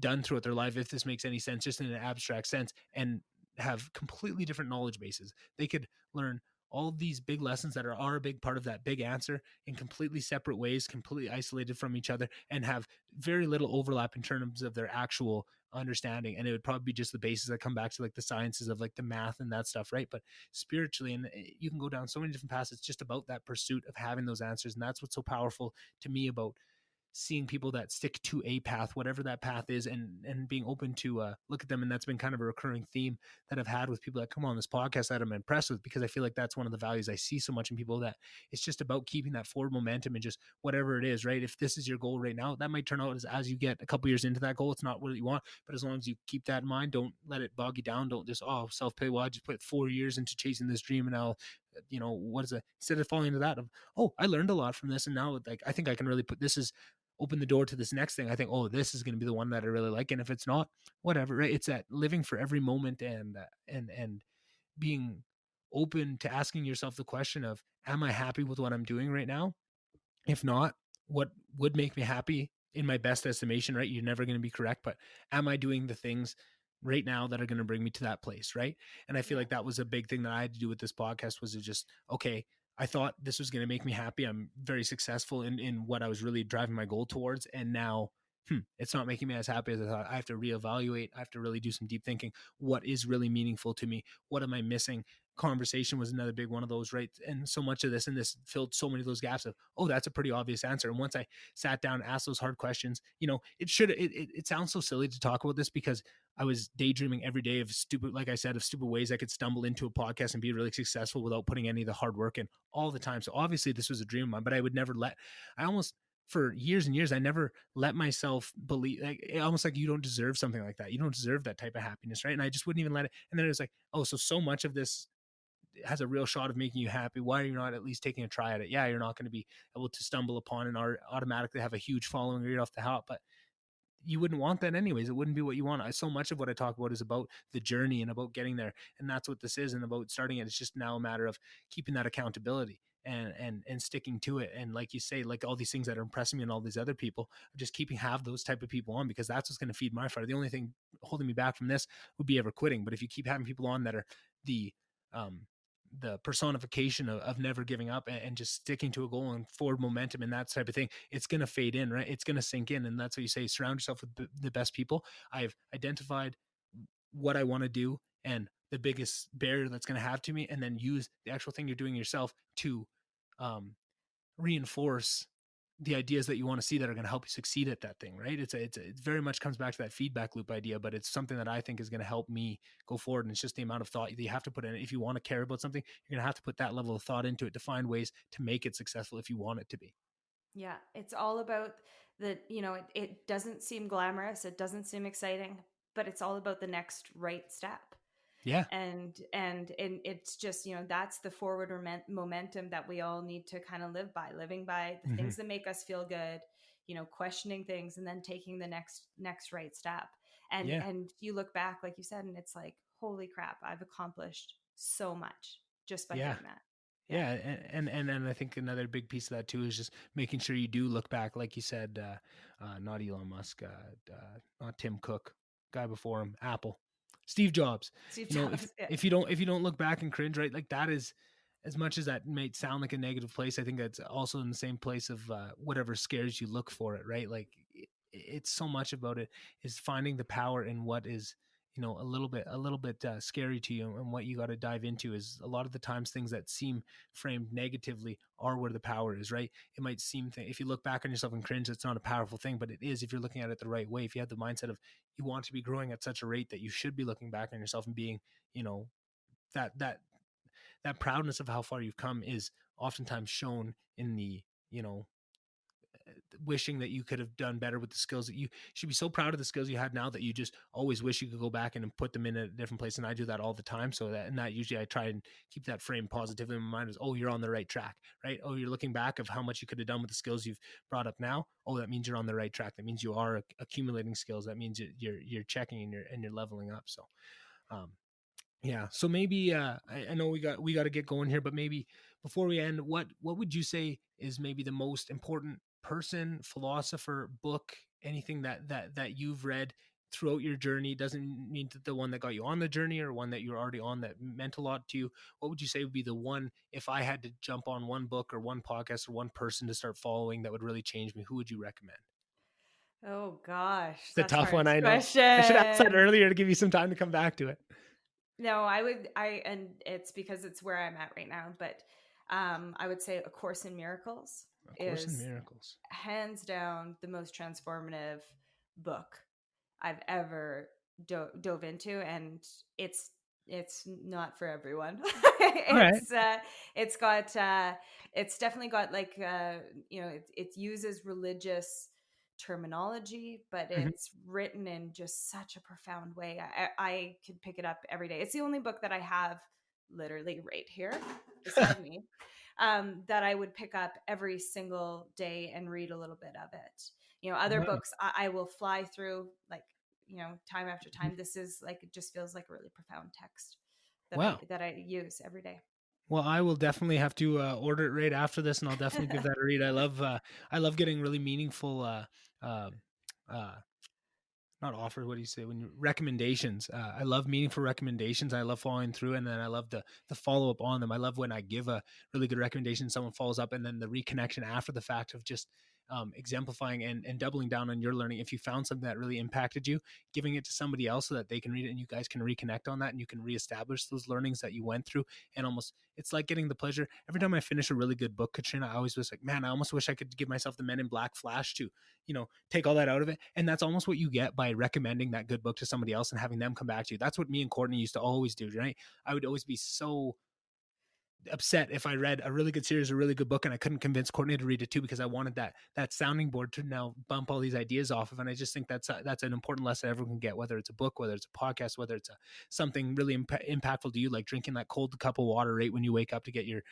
Speaker 1: done throughout their life, if this makes any sense, just in an abstract sense, and have completely different knowledge bases. They could learn all of these big lessons that are a big part of that big answer in completely separate ways, completely isolated from each other, and have very little overlap in terms of their actual understanding. And it would probably be just the bases that come back to like the sciences of like the math and that stuff, right? But spiritually, and you can go down so many different paths. It's just about that pursuit of having those answers. And that's what's so powerful to me about seeing people that stick to a path, whatever that path is, and being open to look at them. And that's been kind of a recurring theme that I've had with people that come on this podcast that I'm impressed with, because I feel like that's one of the values I see so much in people, that it's just about keeping that forward momentum and just whatever it is, right? If this is your goal right now, that might turn out as you get a couple years into that goal, it's not what you want. But as long as you keep that in mind, don't let it bog you down. Don't just, self-pay. Well, I just put 4 years into chasing this dream, and I'll, what is it? Instead of falling into that of, I learned a lot from this, and now like I think I can really put this as open the door to this next thing. I think, this is going to be the one that I really like. And if it's not, whatever, right? It's that living for every moment and being open to asking yourself the question of, am I happy with what I'm doing right now? If not, what would make me happy in my best estimation, right? You're never going to be correct, but am I doing the things right now that are going to bring me to that place, right? And I feel like that was a big thing that I had to do with this podcast, was to just, okay, I thought this was going to make me happy. I'm very successful in what I was really driving my goal towards. And now it's not making me as happy as I thought. I have to reevaluate. I have to really do some deep thinking. What is really meaningful to me? What am I missing? Conversation was another big one of those, right? And so much of this filled so many of those gaps of, that's a pretty obvious answer. And once I sat down and asked those hard questions, it sounds so silly to talk about this, because I was daydreaming every day of stupid, like I said, of stupid ways I could stumble into a podcast and be really successful without putting any of the hard work in all the time. So obviously this was a dream of mine, but I would never for years and years, I never let myself believe, like, almost like you don't deserve something like that. You don't deserve that type of happiness, right? And I just wouldn't even let it. And then it was like, so much of this has a real shot of making you happy. Why are you not at least taking a try at it? Yeah, you're not going to be able to stumble upon and automatically have a huge following right off the hop, but you wouldn't want that anyways. It wouldn't be what you want. So much of what I talk about is about the journey and about getting there. And that's what this is. And about starting it, it's just now a matter of keeping that accountability and sticking to it. And like you say, like all these things that are impressing me and all these other people, just have those type of people on, because that's what's going to feed my fire. The only thing holding me back from this would be ever quitting. But if you keep having people on that are the the personification of never giving up and just sticking to a goal and forward momentum and that type of thing, it's going to fade in, right? It's going to sink in. And that's what you say, surround yourself with the best people. I've identified what I want to do and the biggest barrier that's going to have to me, and then use the actual thing you're doing yourself to reinforce the ideas that you want to see that are going to help you succeed at that thing, right? It very much comes back to that feedback loop idea, but it's something that I think is going to help me go forward. And it's just the amount of thought that you have to put in it. If you want to care about something, you're going to have to put that level of thought into it to find ways to make it successful if you want it to be.
Speaker 2: Yeah, it's all about it doesn't seem glamorous, it doesn't seem exciting, but it's all about the next right step.
Speaker 1: Yeah.
Speaker 2: And it's just, that's the forward momentum that we all need to kind of living by the things that make us feel good, questioning things and then taking the next right step. And you look back, like you said, and it's like, holy crap, I've accomplished so much just by doing that.
Speaker 1: Yeah. And I think another big piece of that too is just making sure you do look back, like you said, not Elon Musk, not Tim Cook, guy before him, Apple, Steve Jobs. If you don't look back and cringe, right? Like that is, as much as that may sound like a negative place, I think that's also in the same place of whatever scares you, look for it, right? Like it's so much about it is finding the power in what is, a little bit scary to you, and what you got to dive into is a lot of the times things that seem framed negatively are where the power is, right? It might seem if you look back on yourself and cringe, it's not a powerful thing, but it is if you're looking at it the right way. If you have the mindset of you want to be growing at such a rate that you should be looking back on yourself and being, that proudness of how far you've come is oftentimes shown in the, wishing that you could have done better with the skills. That you should be so proud of the skills you had now that you just always wish you could go back and put them in a different place. And I do that all the time. So that usually I try and keep that frame positively in my mind is, oh, you're on the right track, right? Oh, you're looking back of how much you could have done with the skills you've brought up now. Oh, that means you're on the right track. That means you are accumulating skills. That means you're checking and you're leveling up. So, yeah. So maybe I know we got to get going here, but maybe before we end, what would you say is maybe the most important person, philosopher, book, anything that you've read throughout your journey? Doesn't mean that the one that got you on the journey or one that you're already on that meant a lot to you. What would you say would be the one, if I had to jump on one book or one podcast or one person to start following that would really change me, who would you recommend?
Speaker 2: Oh gosh,
Speaker 1: It's a
Speaker 2: that's
Speaker 1: tough one. I know.
Speaker 2: question.
Speaker 1: I should have asked that earlier to give you some time to come back to it.
Speaker 2: No, and it's because it's where I'm at right now, but I would say A Course in Miracles is hands down the most transformative book I've ever dove into, and it's not for everyone. It's definitely got like it uses religious terminology, but it's written in just such a profound way. I could pick it up every day. It's the only book that I have literally right here beside me that I would pick up every single day and read a little bit of it. Other books I will fly through like, time after time. This is like, it just feels like a really profound text that I use every day.
Speaker 1: Well, I will definitely have to order it right after this, and I'll definitely give that a read. I love getting really meaningful, not offers. What do you say when you recommendations? I love meaningful recommendations. I love following through, and then I love the follow up on them. I love when I give a really good recommendation, someone follows up, and then the reconnection after the fact of just exemplifying and doubling down on your learning. If you found something that really impacted you, giving it to somebody else so that they can read it and you guys can reconnect on that and you can reestablish those learnings that you went through. And almost, it's like getting the pleasure. Every time I finish a really good book, Katrina, I always was like, man, I almost wish I could give myself the Men in Black flash to, take all that out of it. And that's almost what you get by recommending that good book to somebody else and having them come back to you. That's what me and Courtney used to always do, right? I would always be so upset if I read a really good series, a really good book, and I couldn't convince Courtney to read it too, because I wanted that sounding board to now bump all these ideas off of. And I just think that's an important lesson everyone can get, whether it's a book, whether it's a podcast, whether it's something really impactful to you, like drinking that cold cup of water right when you wake up to get your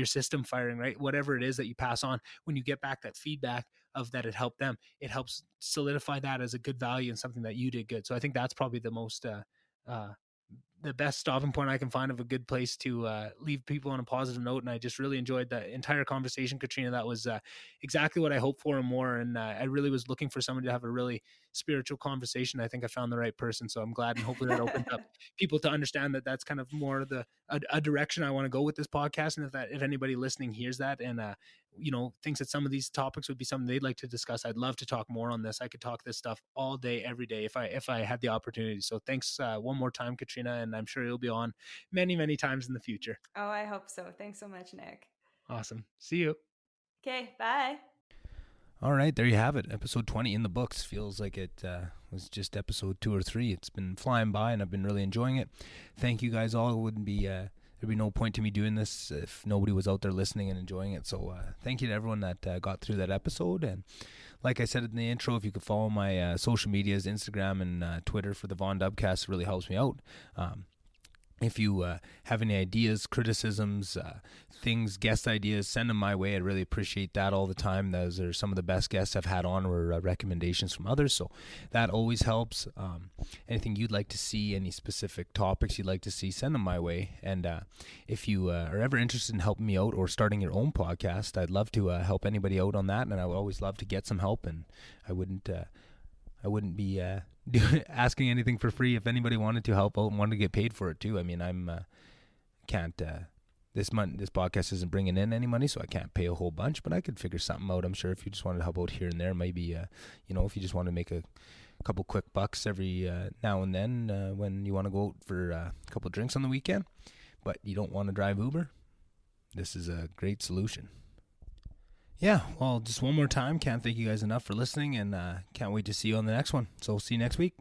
Speaker 1: system firing, right? Whatever it is that you pass on, when you get back that feedback of that it helped them, it helps solidify that as a good value and something that you did good. So I think that's probably the most the best stopping point I can find of a good place to leave people on a positive note. And I just really enjoyed the entire conversation, Katrina. That was exactly what I hoped for and more. And I really was looking for somebody to have a really spiritual conversation. I think I found the right person. So I'm glad, and hopefully that opens up people to understand that that's kind of more a direction I want to go with this podcast. And if anybody listening hears that and thinks that some of these topics would be something they'd like to discuss, I'd love to talk more on this. I could talk this stuff all day, every day if I had the opportunity. So thanks one more time, Katrina, and I'm sure you'll be on many, many times in the future.
Speaker 2: Oh, I hope so. Thanks so much, Nick.
Speaker 1: Awesome. See you.
Speaker 2: Okay, bye.
Speaker 1: All right, there you have it. Episode 20 in the books. Feels like it was just episode 2 or 3. It's been flying by, and I've been really enjoying it. Thank you guys all. It wouldn't be there'd be no point to me doing this if nobody was out there listening and enjoying it. So thank you to everyone that got through that episode. And like I said in the intro, if you could follow my social medias, Instagram and Twitter for the VonDubCast, it really helps me out. If you have any ideas, criticisms, things, guest ideas, send them my way. I really appreciate that all the time. Those are some of the best guests I've had on, or recommendations from others. So that always helps. Anything you'd like to see, any specific topics you'd like to see, send them my way. And if you are ever interested in helping me out or starting your own podcast, I'd love to help anybody out on that. And I would always love to get some help. And I wouldn't be asking anything for free if anybody wanted to help out and wanted to get paid for it too. I mean, can't this podcast isn't bringing in any money, so I can't pay a whole bunch, but I could figure something out. I'm sure if you just wanted to help out here and there, maybe if you just want to make a couple quick bucks every now and then when you want to go out for a couple drinks on the weekend, but you don't want to drive Uber, this is a great solution. Yeah, well, just one more time, can't thank you guys enough for listening, and can't wait to see you on the next one. So see you next week.